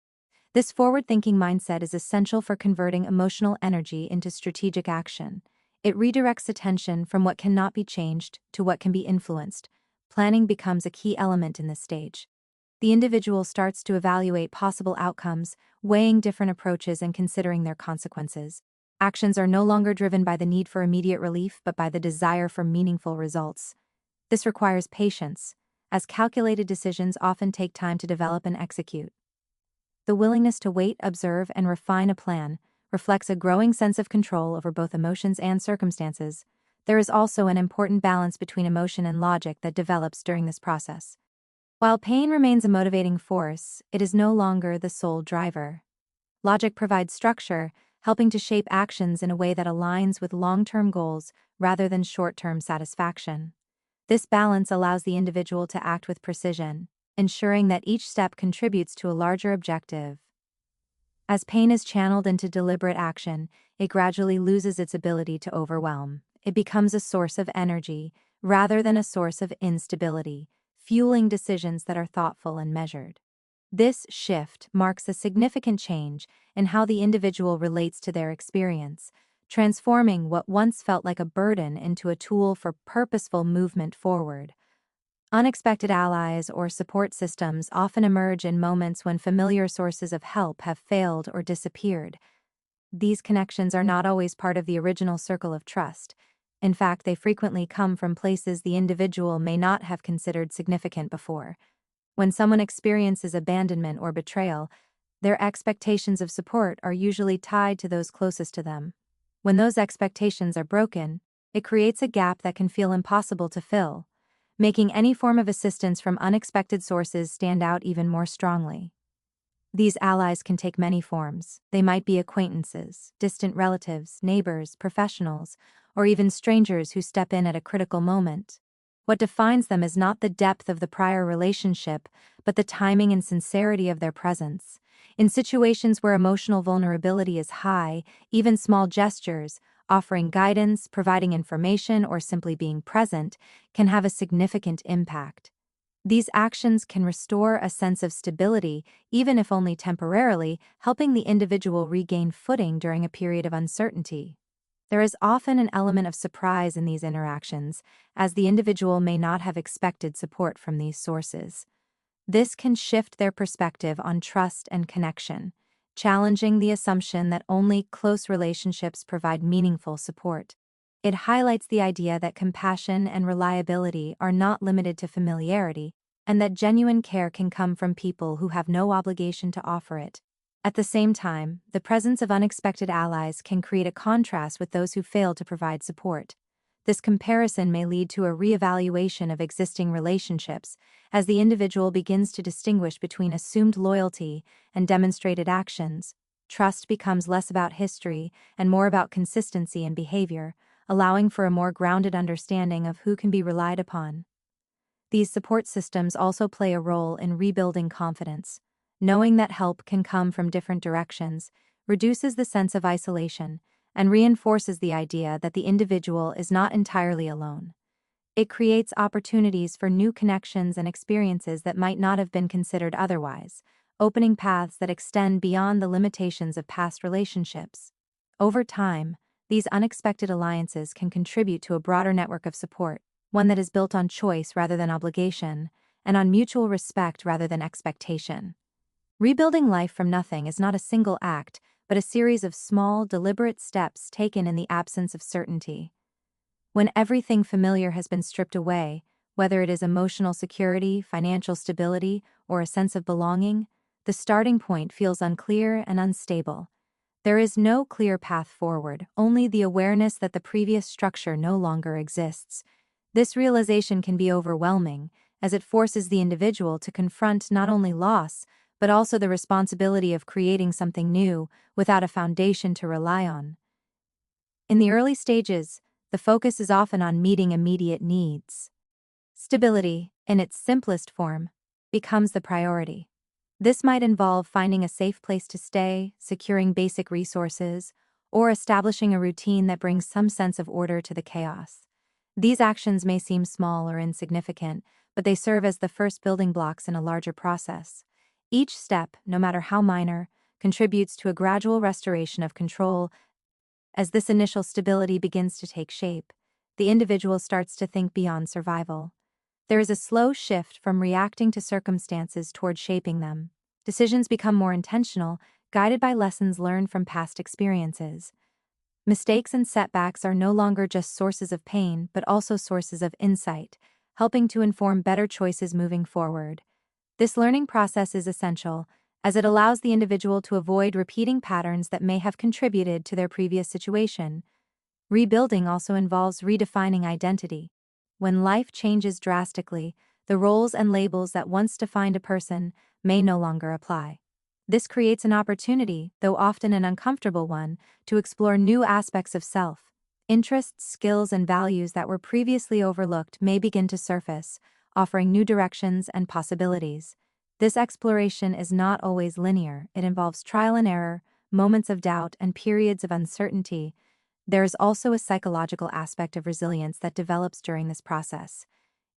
This forward-thinking mindset is essential for converting emotional energy into strategic action. It redirects attention from what cannot be changed to what can be influenced. Planning becomes a key element in this stage. The individual starts to evaluate possible outcomes, weighing different approaches and considering their consequences. Actions are no longer driven by the need for immediate relief but by the desire for meaningful results. This requires patience, as calculated decisions often take time to develop and execute. The willingness to wait, observe, and refine a plan reflects a growing sense of control over both emotions and circumstances. There is also an important balance between emotion and logic that develops during this process. While pain remains a motivating force, it is no longer the sole driver. Logic provides structure, helping to shape actions in a way that aligns with long-term goals rather than short-term satisfaction. This balance allows the individual to act with precision, ensuring that each step contributes to a larger objective. As pain is channeled into deliberate action, it gradually loses its ability to overwhelm. It becomes a source of energy, rather than a source of instability, fueling decisions that are thoughtful and measured. This shift marks a significant change in how the individual relates to their experience, transforming what once felt like a burden into a tool for purposeful movement forward. Unexpected allies or support systems often emerge in moments when familiar sources of help have failed or disappeared. These connections are not always part of the original circle of trust. In fact, they frequently come from places the individual may not have considered significant before. When someone experiences abandonment or betrayal, their expectations of support are usually tied to those closest to them. When those expectations are broken, it creates a gap that can feel impossible to fill, making any form of assistance from unexpected sources stand out even more strongly. These allies can take many forms. They might be acquaintances, distant relatives, neighbors, professionals, or even strangers who step in at a critical moment. What defines them is not the depth of the prior relationship, but the timing and sincerity of their presence. In situations where emotional vulnerability is high, even small gestures, offering guidance, providing information, or simply being present, can have a significant impact. These actions can restore a sense of stability, even if only temporarily, helping the individual regain footing during a period of uncertainty. There is often an element of surprise in these interactions, as the individual may not have expected support from these sources. This can shift their perspective on trust and connection, challenging the assumption that only close relationships provide meaningful support. It highlights the idea that compassion and reliability are not limited to familiarity, and that genuine care can come from people who have no obligation to offer it. At the same time, the presence of unexpected allies can create a contrast with those who fail to provide support. This comparison may lead to a reevaluation of existing relationships, as the individual begins to distinguish between assumed loyalty and demonstrated actions. Trust becomes less about history and more about consistency in behavior, allowing for a more grounded understanding of who can be relied upon. These support systems also play a role in rebuilding confidence. Knowing that help can come from different directions reduces the sense of isolation and reinforces the idea that the individual is not entirely alone. It creates opportunities for new connections and experiences that might not have been considered otherwise, opening paths that extend beyond the limitations of past relationships. Over time, these unexpected alliances can contribute to a broader network of support, one that is built on choice rather than obligation, and on mutual respect rather than expectation. Rebuilding life from nothing is not a single act, but a series of small, deliberate steps taken in the absence of certainty. When everything familiar has been stripped away, whether it is emotional security, financial stability, or a sense of belonging, the starting point feels unclear and unstable. There is no clear path forward, only the awareness that the previous structure no longer exists. This realization can be overwhelming, as it forces the individual to confront not only loss, but also the responsibility of creating something new without a foundation to rely on. In the early stages, the focus is often on meeting immediate needs. Stability, in its simplest form, becomes the priority. This might involve finding a safe place to stay, securing basic resources, or establishing a routine that brings some sense of order to the chaos. These actions may seem small or insignificant, but they serve as the first building blocks in a larger process. Each step, no matter how minor, contributes to a gradual restoration of control. As this initial stability begins to take shape, the individual starts to think beyond survival. There is a slow shift from reacting to circumstances toward shaping them. Decisions become more intentional, guided by lessons learned from past experiences. Mistakes and setbacks are no longer just sources of pain, but also sources of insight, helping to inform better choices moving forward. This learning process is essential, as it allows the individual to avoid repeating patterns that may have contributed to their previous situation. Rebuilding also involves redefining identity. When life changes drastically, the roles and labels that once defined a person may no longer apply. This creates an opportunity, though often an uncomfortable one, to explore new aspects of self. Interests, skills, and values that were previously overlooked may begin to surface, offering new directions and possibilities. This exploration is not always linear. It involves trial and error, moments of doubt, and periods of uncertainty. There is also a psychological aspect of resilience that develops during this process.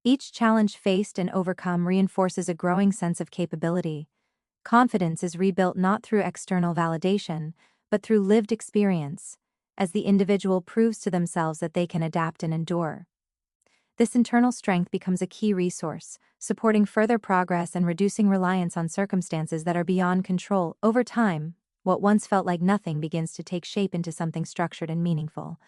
Each challenge faced and overcome reinforces a growing sense of capability. Confidence is rebuilt not through external validation, but through lived experience, as the individual proves to themselves that they can adapt and endure. This internal strength becomes a key resource, supporting further progress and reducing reliance on circumstances that are beyond control. Over time, what once felt like nothing begins to take shape into something structured and meaningful.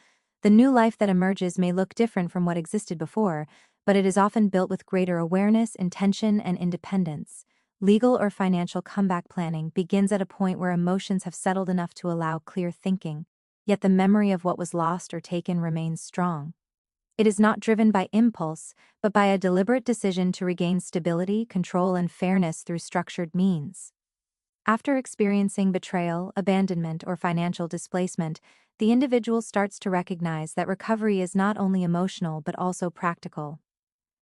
The new life that emerges may look different from what existed before, but it is often built with greater awareness, intention, and independence. Legal or financial comeback planning begins at a point where emotions have settled enough to allow clear thinking, yet the memory of what was lost or taken remains strong. It is not driven by impulse, but by a deliberate decision to regain stability, control, and fairness through structured means. After experiencing betrayal, abandonment, or financial displacement, the individual starts to recognize that recovery is not only emotional but also practical.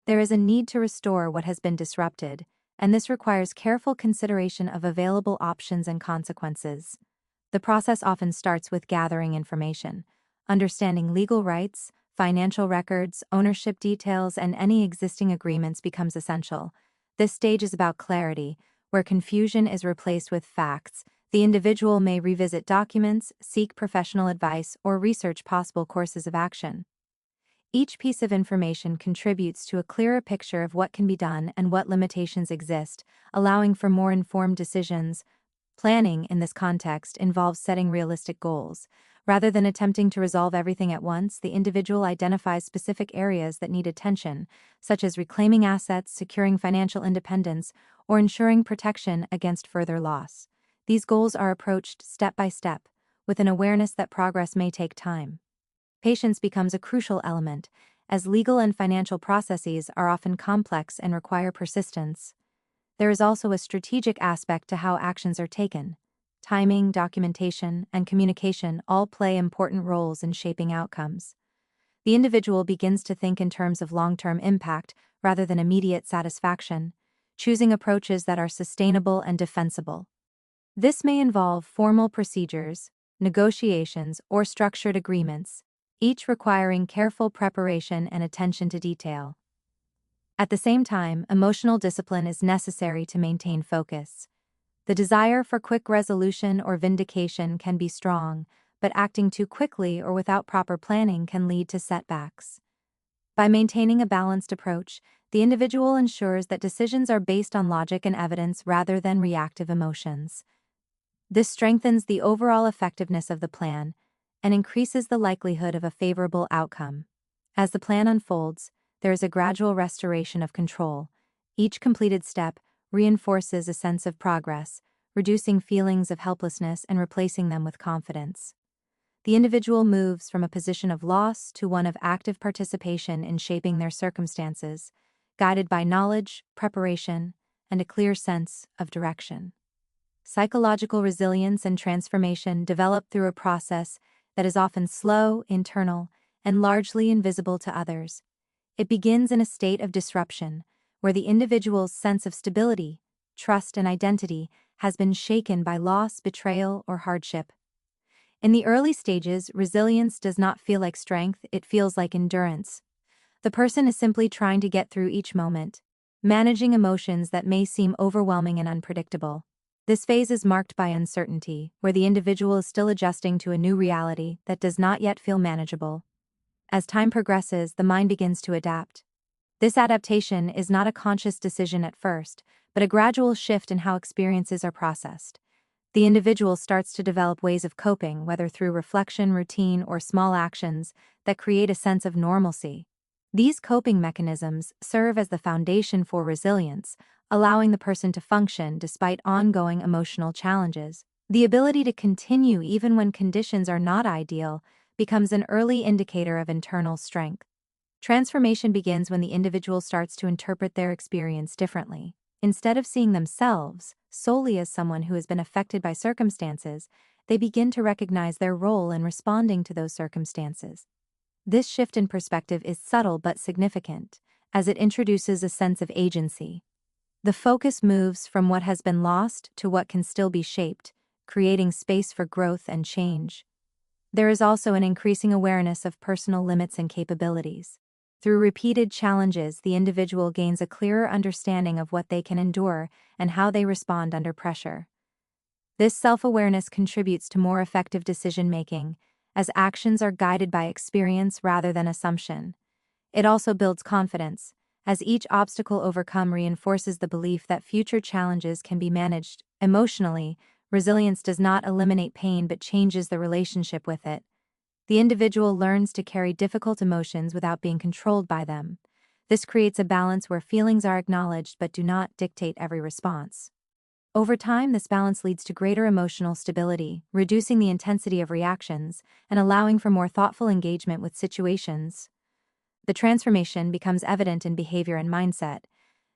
There is a need to restore what has been disrupted, and this requires careful consideration of available options and consequences. The process often starts with gathering information, understanding legal rights, financial records, ownership details, and any existing agreements becomes essential. This stage is about clarity, where confusion is replaced with facts. The individual may revisit documents, seek professional advice, or research possible courses of action. Each piece of information contributes to a clearer picture of what can be done and what limitations exist, allowing for more informed decisions. Planning in this context involves setting realistic goals. Rather than attempting to resolve everything at once, the individual identifies specific areas that need attention, such as reclaiming assets, securing financial independence, or ensuring protection against further loss. These goals are approached step by step, with an awareness that progress may take time. Patience becomes a crucial element, as legal and financial processes are often complex and require persistence. There is also a strategic aspect to how actions are taken. Timing, documentation, and communication all play important roles in shaping outcomes. The individual begins to think in terms of long-term impact rather than immediate satisfaction, choosing approaches that are sustainable and defensible. This may involve formal procedures, negotiations, or structured agreements, each requiring careful preparation and attention to detail. At the same time, emotional discipline is necessary to maintain focus. The desire for quick resolution or vindication can be strong, but acting too quickly or without proper planning can lead to setbacks. By maintaining a balanced approach, the individual ensures that decisions are based on logic and evidence rather than reactive emotions. This strengthens the overall effectiveness of the plan and increases the likelihood of a favorable outcome. As the plan unfolds, there is a gradual restoration of control. Each completed step reinforces a sense of progress, reducing feelings of helplessness and replacing them with confidence. The individual moves from a position of loss to one of active participation in shaping their circumstances, guided by knowledge, preparation, and a clear sense of direction. Psychological resilience and transformation develop through a process that is often slow, internal, and largely invisible to others. It begins in a state of disruption, where the individual's sense of stability, trust, and identity has been shaken by loss, betrayal, or hardship. In the early stages, resilience does not feel like strength, it feels like endurance. The person is simply trying to get through each moment, managing emotions that may seem overwhelming and unpredictable. This phase is marked by uncertainty, where the individual is still adjusting to a new reality that does not yet feel manageable. As time progresses, the mind begins to adapt. This adaptation is not a conscious decision at first, but a gradual shift in how experiences are processed. The individual starts to develop ways of coping, whether through reflection, routine, or small actions, that create a sense of normalcy. These coping mechanisms serve as the foundation for resilience, allowing the person to function despite ongoing emotional challenges. The ability to continue even when conditions are not ideal becomes an early indicator of internal strength. Transformation begins when the individual starts to interpret their experience differently. Instead of seeing themselves solely as someone who has been affected by circumstances, they begin to recognize their role in responding to those circumstances. This shift in perspective is subtle but significant, as it introduces a sense of agency. The focus moves from what has been lost to what can still be shaped, creating space for growth and change. There is also an increasing awareness of personal limits and capabilities. Through repeated challenges, the individual gains a clearer understanding of what they can endure and how they respond under pressure. This self-awareness contributes to more effective decision-making, as actions are guided by experience rather than assumption. It also builds confidence, as each obstacle overcome reinforces the belief that future challenges can be managed. Emotionally, resilience does not eliminate pain but changes the relationship with it. The individual learns to carry difficult emotions without being controlled by them. This creates a balance where feelings are acknowledged but do not dictate every response. Over time, this balance leads to greater emotional stability, reducing the intensity of reactions and allowing for more thoughtful engagement with situations. The transformation becomes evident in behavior and mindset.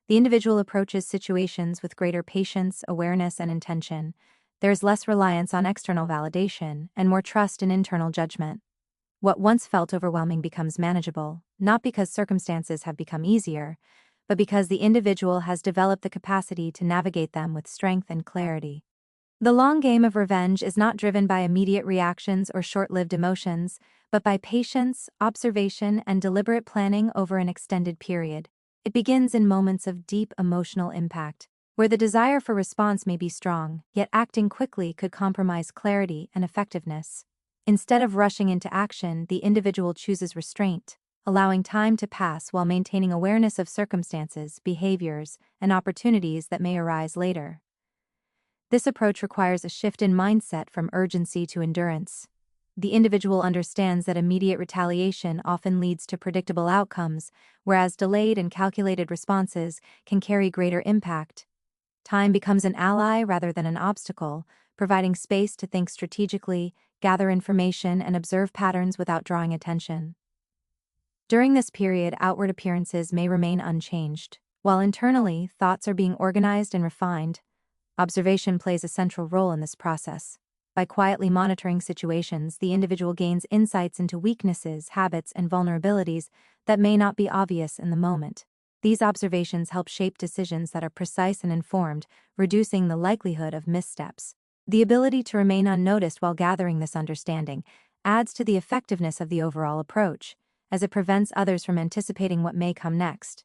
The individual approaches situations with greater patience, awareness, and intention. There is less reliance on external validation and more trust in internal judgment. What once felt overwhelming becomes manageable, not because circumstances have become easier, but because the individual has developed the capacity to navigate them with strength and clarity. The long game of revenge is not driven by immediate reactions or short-lived emotions, but by patience, observation, and deliberate planning over an extended period. It begins in moments of deep emotional impact, where the desire for response may be strong, yet acting quickly could compromise clarity and effectiveness. Instead of rushing into action, the individual chooses restraint. allowing time to pass while maintaining awareness of circumstances, behaviors, and opportunities that may arise later. This approach requires a shift in mindset from urgency to endurance. The individual understands that immediate retaliation often leads to predictable outcomes, whereas delayed and calculated responses can carry greater impact. Time becomes an ally rather than an obstacle, providing space to think strategically, gather information, and observe patterns without drawing attention. During this period, outward appearances may remain unchanged, while internally, thoughts are being organized and refined. Observation plays a central role in this process. By quietly monitoring situations, the individual gains insights into weaknesses, habits, and vulnerabilities that may not be obvious in the moment. These observations help shape decisions that are precise and informed, reducing the likelihood of missteps. The ability to remain unnoticed while gathering this understanding adds to the effectiveness of the overall approach, as it prevents others from anticipating what may come next.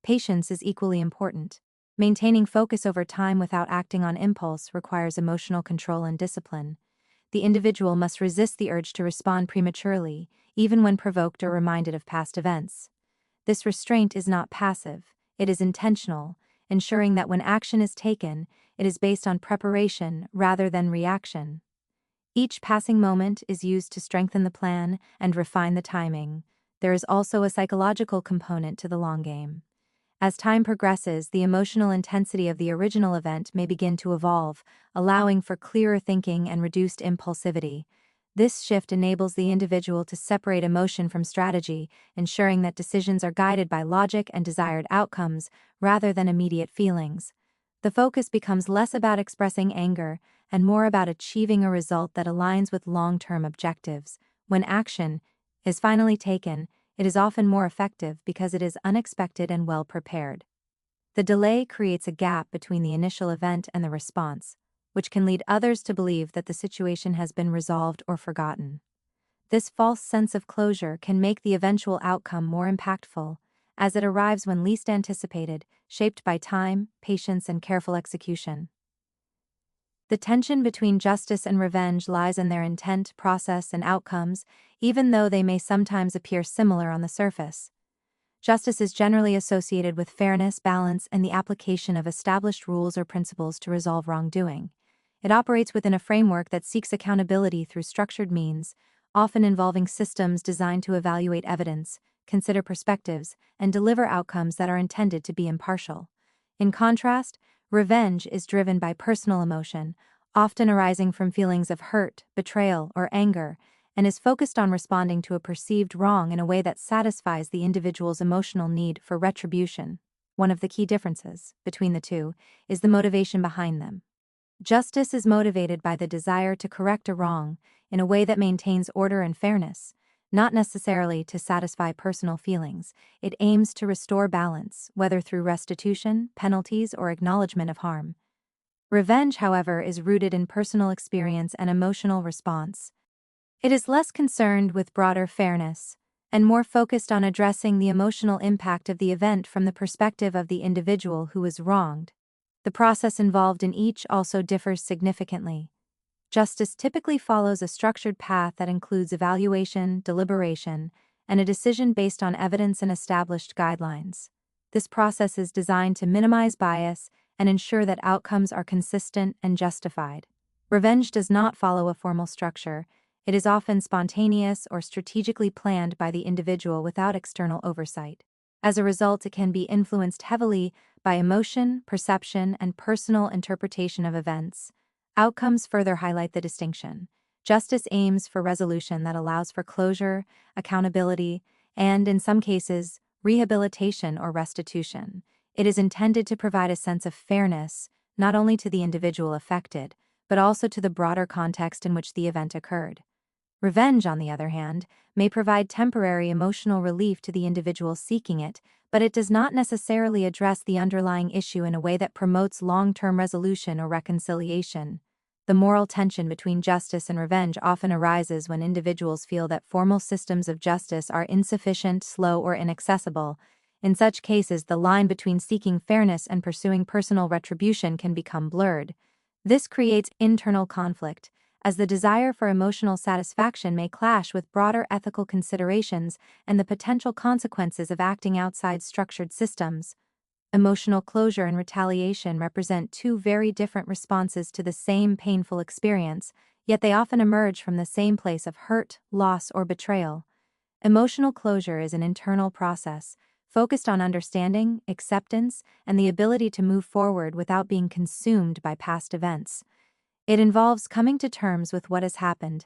Patience is equally important. Maintaining focus over time without acting on impulse requires emotional control and discipline. The individual must resist the urge to respond prematurely, even when provoked or reminded of past events. This restraint is not passive, it is intentional, ensuring that when action is taken, it is based on preparation rather than reaction. Each passing moment is used to strengthen the plan and refine the timing. There is also a psychological component to the long game. As time progresses, the emotional intensity of the original event may begin to evolve, allowing for clearer thinking and reduced impulsivity. This shift enables the individual to separate emotion from strategy, ensuring that decisions are guided by logic and desired outcomes rather than immediate feelings. The focus becomes less about expressing anger and more about achieving a result that aligns with long-term objectives. When action is finally taken, it is often more effective because it is unexpected and well prepared. The delay creates a gap between the initial event and the response, which can lead others to believe that the situation has been resolved or forgotten. This false sense of closure can make the eventual outcome more impactful, as it arrives when least anticipated, shaped by time, patience, and careful execution. The tension between justice and revenge lies in their intent, process, and outcomes, even though they may sometimes appear similar on the surface. Justice is generally associated with fairness, balance, and the application of established rules or principles to resolve wrongdoing. It operates within a framework that seeks accountability through structured means, often involving systems designed to evaluate evidence, consider perspectives, and deliver outcomes that are intended to be impartial. In contrast, revenge is driven by personal emotion, often arising from feelings of hurt, betrayal, or anger, and is focused on responding to a perceived wrong in a way that satisfies the individual's emotional need for retribution. One of the key differences between the two is the motivation behind them. Justice is motivated by the desire to correct a wrong in a way that maintains order and fairness, not necessarily to satisfy personal feelings. It aims to restore balance, whether through restitution, penalties, or acknowledgement of harm. Revenge, however, is rooted in personal experience and emotional response. It is less concerned with broader fairness, and more focused on addressing the emotional impact of the event from the perspective of the individual who was wronged. The process involved in each also differs significantly. Justice typically follows a structured path that includes evaluation, deliberation, and a decision based on evidence and established guidelines. This process is designed to minimize bias and ensure that outcomes are consistent and justified. Revenge does not follow a formal structure. It is often spontaneous or strategically planned by the individual without external oversight. As a result, it can be influenced heavily by emotion, perception, and personal interpretation of events. Outcomes further highlight the distinction. Justice aims for resolution that allows for closure, accountability, and, in some cases, rehabilitation or restitution. It is intended to provide a sense of fairness, not only to the individual affected, but also to the broader context in which the event occurred. Revenge, on the other hand, may provide temporary emotional relief to the individual seeking it, but it does not necessarily address the underlying issue in a way that promotes long-term resolution or reconciliation. The moral tension between justice and revenge often arises when individuals feel that formal systems of justice are insufficient, slow, or inaccessible. In such cases, the line between seeking fairness and pursuing personal retribution can become blurred. This creates internal conflict, as the desire for emotional satisfaction may clash with broader ethical considerations and the potential consequences of acting outside structured systems. Emotional closure and retaliation represent two very different responses to the same painful experience, yet they often emerge from the same place of hurt, loss, or betrayal. Emotional closure is an internal process, focused on understanding, acceptance, and the ability to move forward without being consumed by past events. It involves coming to terms with what has happened,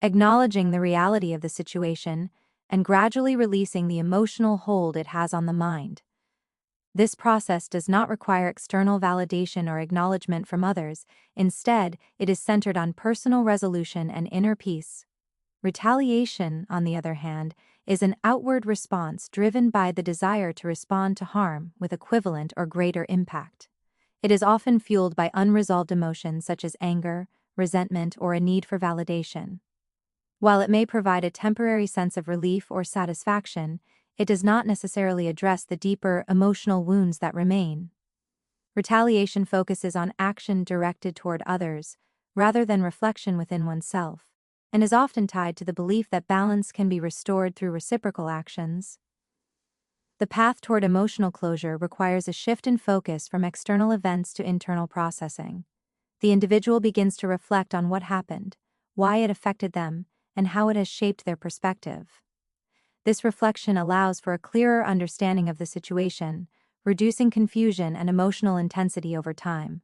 acknowledging the reality of the situation, and gradually releasing the emotional hold it has on the mind. This process does not require external validation or acknowledgement from others. Instead, it is centered on personal resolution and inner peace. Retaliation, on the other hand, is an outward response driven by the desire to respond to harm with equivalent or greater impact. It is often fueled by unresolved emotions such as anger, resentment, or a need for validation. While it may provide a temporary sense of relief or satisfaction, it does not necessarily address the deeper emotional wounds that remain. Retaliation focuses on action directed toward others, rather than reflection within oneself, and is often tied to the belief that balance can be restored through reciprocal actions. The path toward emotional closure requires a shift in focus from external events to internal processing. The individual begins to reflect on what happened, why it affected them, and how it has shaped their perspective. This reflection allows for a clearer understanding of the situation, reducing confusion and emotional intensity over time.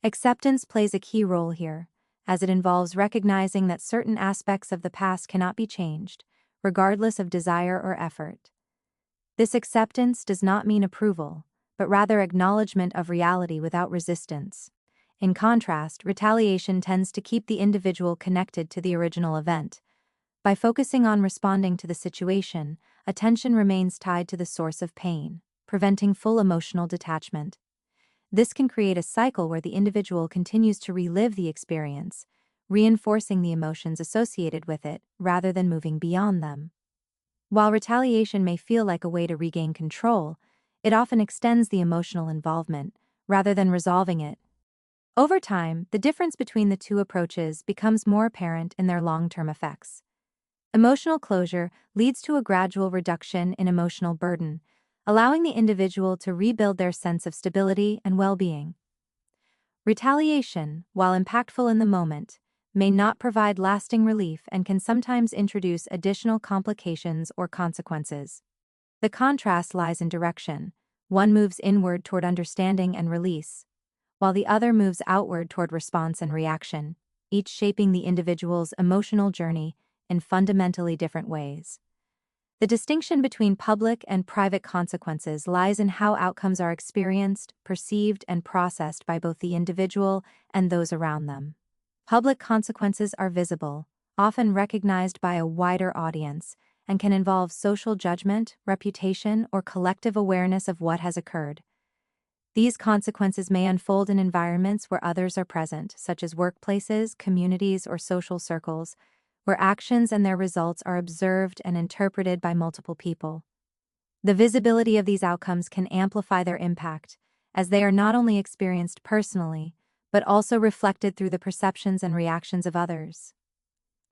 Acceptance plays a key role here, as it involves recognizing that certain aspects of the past cannot be changed, regardless of desire or effort. This acceptance does not mean approval, but rather acknowledgement of reality without resistance. In contrast, retaliation tends to keep the individual connected to the original event. By focusing on responding to the situation, attention remains tied to the source of pain, preventing full emotional detachment. This can create a cycle where the individual continues to relive the experience, reinforcing the emotions associated with it rather than moving beyond them. While retaliation may feel like a way to regain control, it often extends the emotional involvement rather than resolving it. Over time, the difference between the two approaches becomes more apparent in their long-term effects. Emotional closure leads to a gradual reduction in emotional burden, allowing the individual to rebuild their sense of stability and well-being. Retaliation, while impactful in the moment, may not provide lasting relief and can sometimes introduce additional complications or consequences. The contrast lies in direction. One moves inward toward understanding and release, while the other moves outward toward response and reaction, each shaping the individual's emotional journey in fundamentally different ways. The distinction between public and private consequences lies in how outcomes are experienced, perceived, and processed by both the individual and those around them. Public consequences are visible, often recognized by a wider audience, and can involve social judgment, reputation, or collective awareness of what has occurred. These consequences may unfold in environments where others are present, such as workplaces, communities, or social circles, where actions and their results are observed and interpreted by multiple people. The visibility of these outcomes can amplify their impact, as they are not only experienced personally, but also reflected through the perceptions and reactions of others.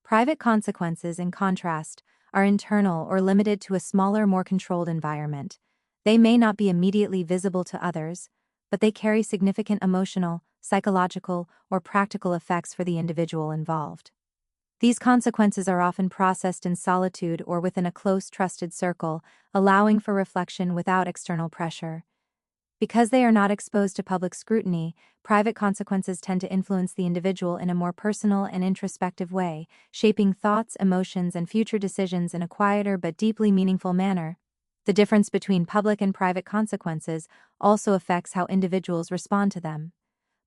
Private consequences, in contrast, are internal or limited to a smaller, more controlled environment. They may not be immediately visible to others, but they carry significant emotional, psychological, or practical effects for the individual involved. These consequences are often processed in solitude or within a close, trusted circle, allowing for reflection without external pressure. Because they are not exposed to public scrutiny, private consequences tend to influence the individual in a more personal and introspective way, shaping thoughts, emotions, and future decisions in a quieter but deeply meaningful manner. The difference between public and private consequences also affects how individuals respond to them.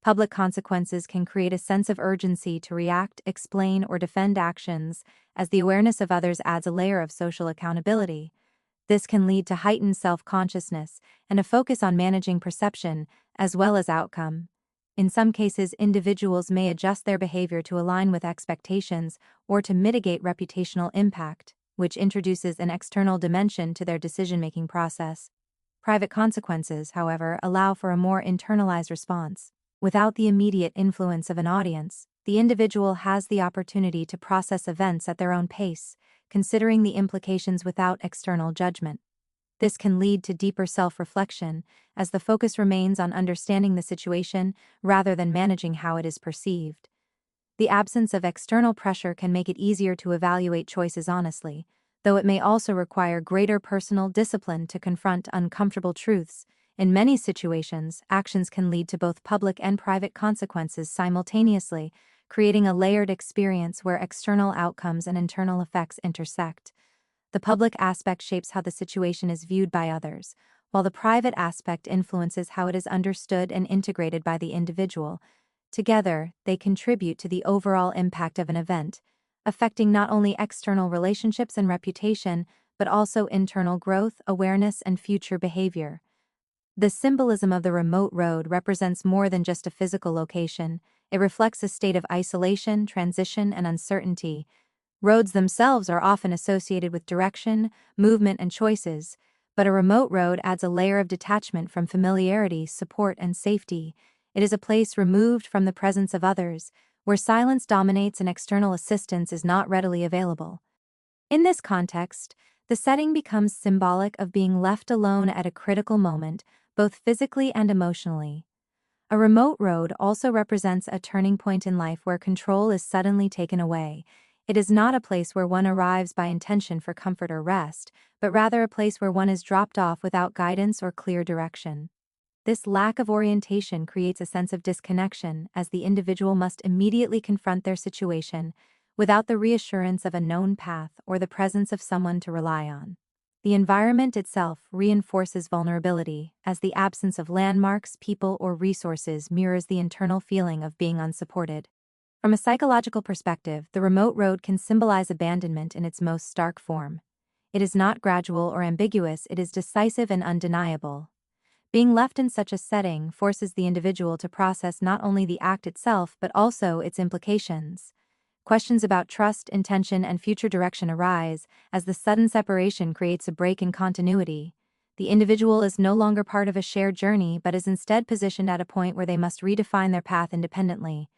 Public consequences can create a sense of urgency to react, explain, or defend actions, as the awareness of others adds a layer of social accountability. This can lead to heightened self-consciousness and a focus on managing perception as well as outcome. In some cases, individuals may adjust their behavior to align with expectations or to mitigate reputational impact, which introduces an external dimension to their decision-making process. Private consequences, however, allow for a more internalized response. Without the immediate influence of an audience, the individual has the opportunity to process events at their own pace, considering the implications without external judgment. This can lead to deeper self-reflection, as the focus remains on understanding the situation rather than managing how it is perceived. The absence of external pressure can make it easier to evaluate choices honestly, though it may also require greater personal discipline to confront uncomfortable truths. In many situations, actions can lead to both public and private consequences simultaneously, creating a layered experience where external outcomes and internal effects intersect. The public aspect shapes how the situation is viewed by others, while the private aspect influences how it is understood and integrated by the individual. Together, they contribute to the overall impact of an event, affecting not only external relationships and reputation, but also internal growth, awareness, and future behavior. The symbolism of the remote road represents more than just a physical location. It reflects a state of isolation, transition, and uncertainty. Roads themselves are often associated with direction, movement, and choices, but a remote road adds a layer of detachment from familiarity, support, and safety. It is a place removed from the presence of others, where silence dominates and external assistance is not readily available. In this context, the setting becomes symbolic of being left alone at a critical moment, both physically and emotionally. A remote road also represents a turning point in life where control is suddenly taken away. It is not a place where one arrives by intention for comfort or rest, but rather a place where one is dropped off without guidance or clear direction. This lack of orientation creates a sense of disconnection, as the individual must immediately confront their situation, without the reassurance of a known path or the presence of someone to rely on. The environment itself reinforces vulnerability, as the absence of landmarks, people, or resources mirrors the internal feeling of being unsupported. From a psychological perspective, the remote road can symbolize abandonment in its most stark form. It is not gradual or ambiguous, it is decisive and undeniable. Being left in such a setting forces the individual to process not only the act itself but also its implications. Questions about trust, intention, and future direction arise, as the sudden separation creates a break in continuity. The individual is no longer part of a shared journey but is instead positioned at a point where they must redefine their path independently.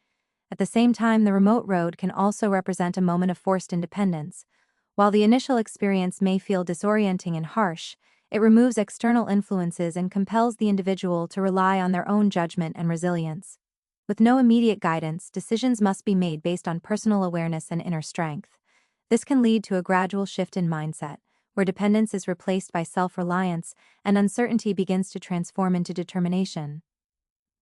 At the same time, the remote road can also represent a moment of forced independence. While the initial experience may feel disorienting and harsh, it removes external influences and compels the individual to rely on their own judgment and resilience. With no immediate guidance, decisions must be made based on personal awareness and inner strength. This can lead to a gradual shift in mindset, where dependence is replaced by self-reliance and uncertainty begins to transform into determination.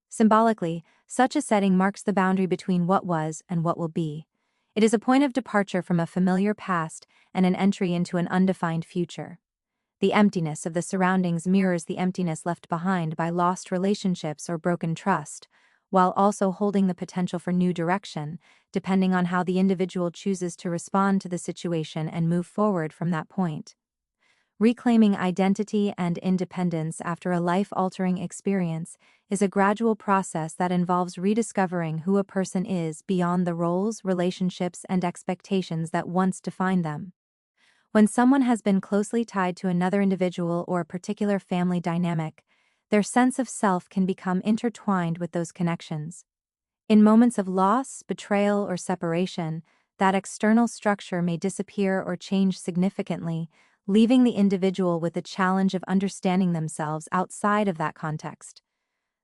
Symbolically, such a setting marks the boundary between what was and what will be. It is a point of departure from a familiar past and an entry into an undefined future. The emptiness of the surroundings mirrors the emptiness left behind by lost relationships or broken trust, while also holding the potential for new direction, depending on how the individual chooses to respond to the situation and move forward from that point. Reclaiming identity and independence after a life-altering experience is a gradual process that involves rediscovering who a person is beyond the roles, relationships, and expectations that once defined them. When someone has been closely tied to another individual or a particular family dynamic, their sense of self can become intertwined with those connections. In moments of loss, betrayal, or separation, that external structure may disappear or change significantly, leaving the individual with the challenge of understanding themselves outside of that context.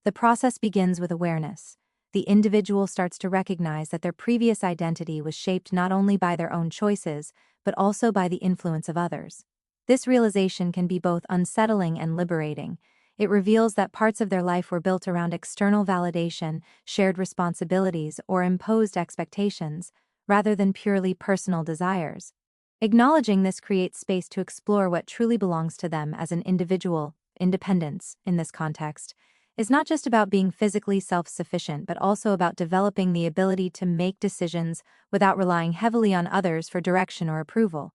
The process begins with awareness. The individual starts to recognize that their previous identity was shaped not only by their own choices, but also by the influence of others. This realization can be both unsettling and liberating. It reveals that parts of their life were built around external validation, shared responsibilities, or imposed expectations, rather than purely personal desires. Acknowledging this creates space to explore what truly belongs to them as an individual. Independence, in this context, is not just about being physically self-sufficient but also about developing the ability to make decisions without relying heavily on others for direction or approval.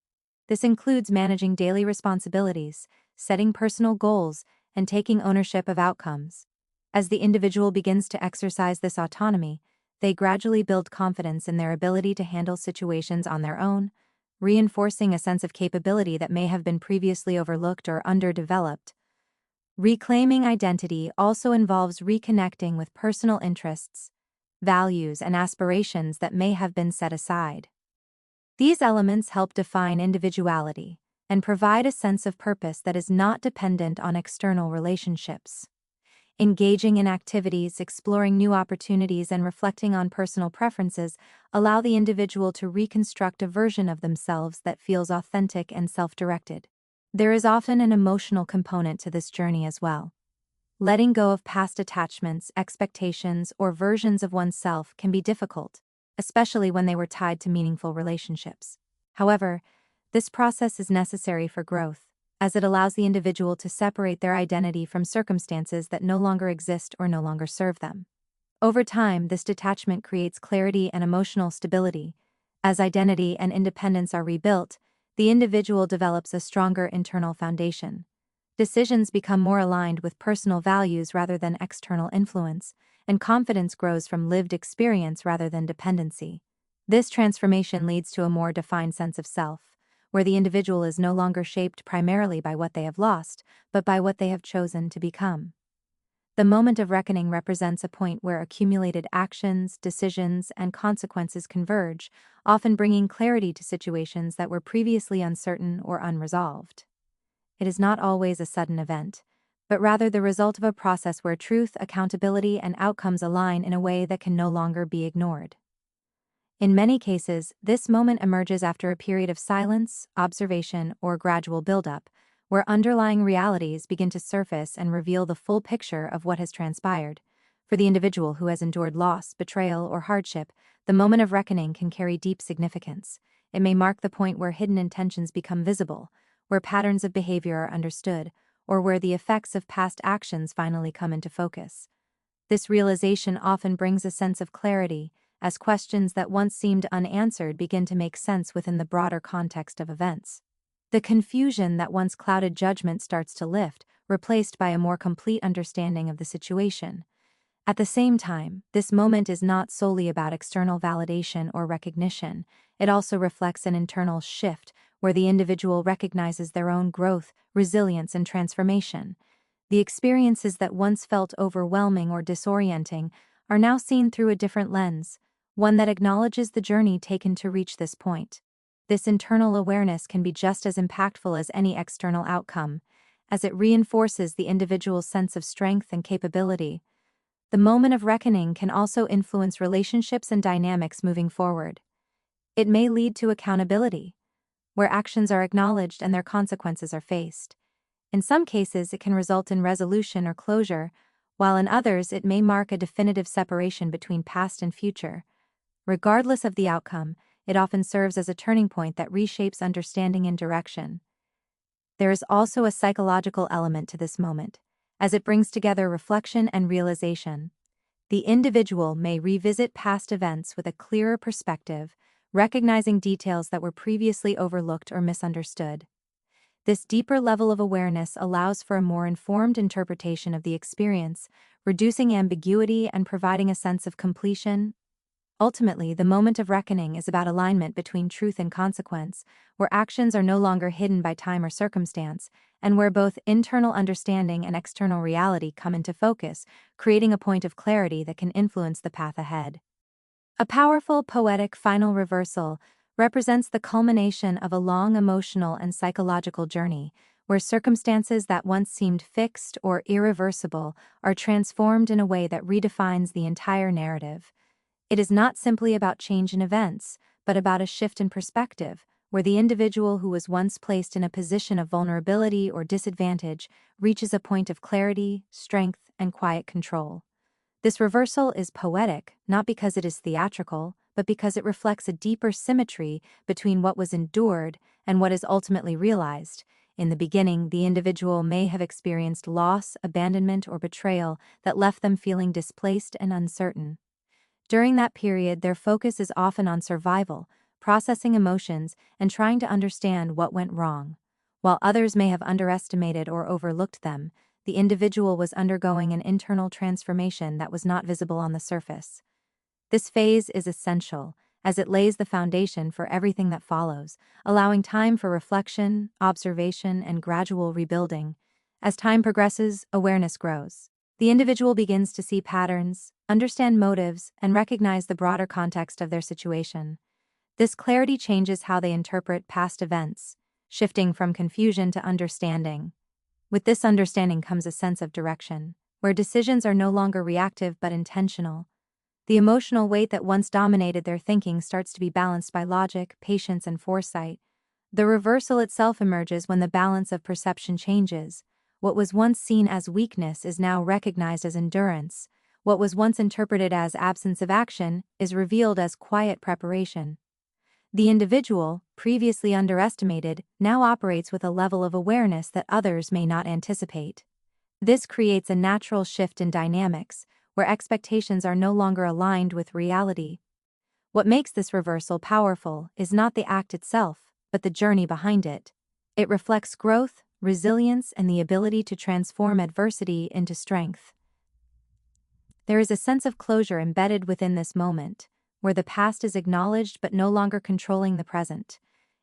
This includes managing daily responsibilities, setting personal goals, and taking ownership of outcomes. As the individual begins to exercise this autonomy, they gradually build confidence in their ability to handle situations on their own, reinforcing a sense of capability that may have been previously overlooked or underdeveloped. Reclaiming identity also involves reconnecting with personal interests. values, and aspirations that may have been set aside. These elements help define individuality and provide a sense of purpose that is not dependent on external relationships. Engaging in activities, exploring new opportunities, and reflecting on personal preferences allow the individual to reconstruct a version of themselves that feels authentic and self-directed. There is often an emotional component to this journey as well. Letting go of past attachments, expectations, or versions of oneself can be difficult, especially when they were tied to meaningful relationships. However, this process is necessary for growth, as it allows the individual to separate their identity from circumstances that no longer exist or no longer serve them. Over time, this detachment creates clarity and emotional stability. As identity and independence are rebuilt, the individual develops a stronger internal foundation. Decisions become more aligned with personal values rather than external influence, and confidence grows from lived experience rather than dependency. This transformation leads to a more defined sense of self, where the individual is no longer shaped primarily by what they have lost, but by what they have chosen to become. The moment of reckoning represents a point where accumulated actions, decisions, and consequences converge, often bringing clarity to situations that were previously uncertain or unresolved. It is not always a sudden event, but rather the result of a process where truth, accountability, and outcomes align in a way that can no longer be ignored. In many cases, this moment emerges after a period of silence, observation, or gradual buildup, where underlying realities begin to surface and reveal the full picture of what has transpired. For the individual who has endured loss, betrayal, or hardship, the moment of reckoning can carry deep significance. It may mark the point where hidden intentions become visible, where patterns of behavior are understood, or where the effects of past actions finally come into focus. This realization often brings a sense of clarity, as questions that once seemed unanswered begin to make sense within the broader context of events. The confusion that once clouded judgment starts to lift, replaced by a more complete understanding of the situation. At the same time, this moment is not solely about external validation or recognition. It also reflects an internal shift where the individual recognizes their own growth, resilience, and transformation. The experiences that once felt overwhelming or disorienting are now seen through a different lens, one that acknowledges the journey taken to reach this point. This internal awareness can be just as impactful as any external outcome, as it reinforces the individual's sense of strength and capability. The moment of reckoning can also influence relationships and dynamics moving forward. It may lead to accountability, where actions are acknowledged and their consequences are faced. In some cases, it can result in resolution or closure, while in others, it may mark a definitive separation between past and future. Regardless of the outcome, it often serves as a turning point that reshapes understanding and direction. There is also a psychological element to this moment, as it brings together reflection and realization. The individual may revisit past events with a clearer perspective, recognizing details that were previously overlooked or misunderstood. This deeper level of awareness allows for a more informed interpretation of the experience, reducing ambiguity and providing a sense of completion. Ultimately, the moment of reckoning is about alignment between truth and consequence, where actions are no longer hidden by time or circumstance, and where both internal understanding and external reality come into focus, creating a point of clarity that can influence the path ahead. A powerful, poetic final reversal represents the culmination of a long emotional and psychological journey, where circumstances that once seemed fixed or irreversible are transformed in a way that redefines the entire narrative. It is not simply about change in events, but about a shift in perspective, where the individual who was once placed in a position of vulnerability or disadvantage reaches a point of clarity, strength, and quiet control. This reversal is poetic, not because it is theatrical, but because it reflects a deeper symmetry between what was endured and what is ultimately realized. In the beginning, the individual may have experienced loss, abandonment, or betrayal that left them feeling displaced and uncertain. During that period, their focus is often on survival, processing emotions, and trying to understand what went wrong. While others may have underestimated or overlooked them, the individual was undergoing an internal transformation that was not visible on the surface. This phase is essential, as it lays the foundation for everything that follows, allowing time for reflection, observation, and gradual rebuilding. As time progresses, awareness grows. The individual begins to see patterns, understand motives, and recognize the broader context of their situation. This clarity changes how they interpret past events, shifting from confusion to understanding. With this understanding comes a sense of direction, where decisions are no longer reactive but intentional. The emotional weight that once dominated their thinking starts to be balanced by logic, patience, and foresight. The reversal itself emerges when the balance of perception changes. What was once seen as weakness is now recognized as endurance. What was once interpreted as absence of action is revealed as quiet preparation. The individual, previously underestimated, now operates with a level of awareness that others may not anticipate. This creates a natural shift in dynamics, where expectations are no longer aligned with reality. What makes this reversal powerful is not the act itself, but the journey behind it. It reflects growth, resilience, and the ability to transform adversity into strength. There is a sense of closure embedded within this moment, where the past is acknowledged but no longer controlling the present.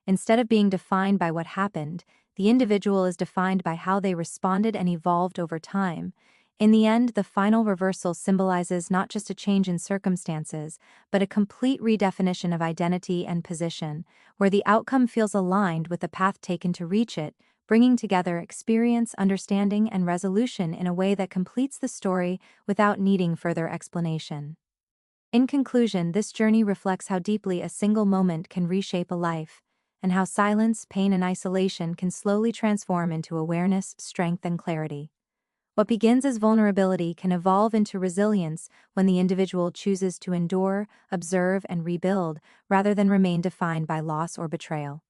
Instead of being defined by what happened, the individual is defined by how they responded and evolved over time. In the end, the final reversal symbolizes not just a change in circumstances, but a complete redefinition of identity and position, where the outcome feels aligned with the path taken to reach it, bringing together experience, understanding, and resolution in a way that completes the story without needing further explanation. In conclusion, this journey reflects how deeply a single moment can reshape a life, and how silence, pain, and isolation can slowly transform into awareness, strength, and clarity. What begins as vulnerability can evolve into resilience when the individual chooses to endure, observe, and rebuild, rather than remain defined by loss or betrayal.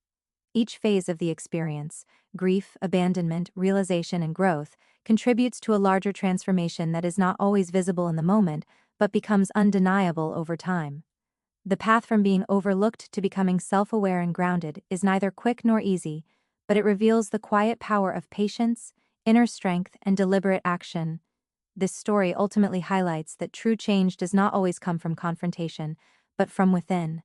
Each phase of the experience, grief, abandonment, realization, and growth, contributes to a larger transformation that is not always visible in the moment, but becomes undeniable over time. The path from being overlooked to becoming self-aware and grounded is neither quick nor easy, but it reveals the quiet power of patience, inner strength, and deliberate action. This story ultimately highlights that true change does not always come from confrontation, but from within.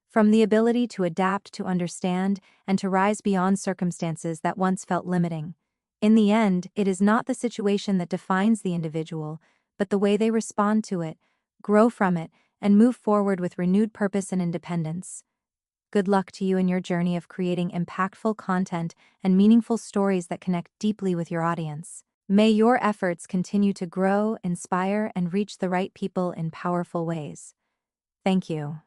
From the ability to adapt, to understand, and to rise beyond circumstances that once felt limiting. In the end, it is not the situation that defines the individual, but the way they respond to it, grow from it, and move forward with renewed purpose and independence. Good luck to you in your journey of creating impactful content and meaningful stories that connect deeply with your audience. May your efforts continue to grow, inspire, and reach the right people in powerful ways. Thank you.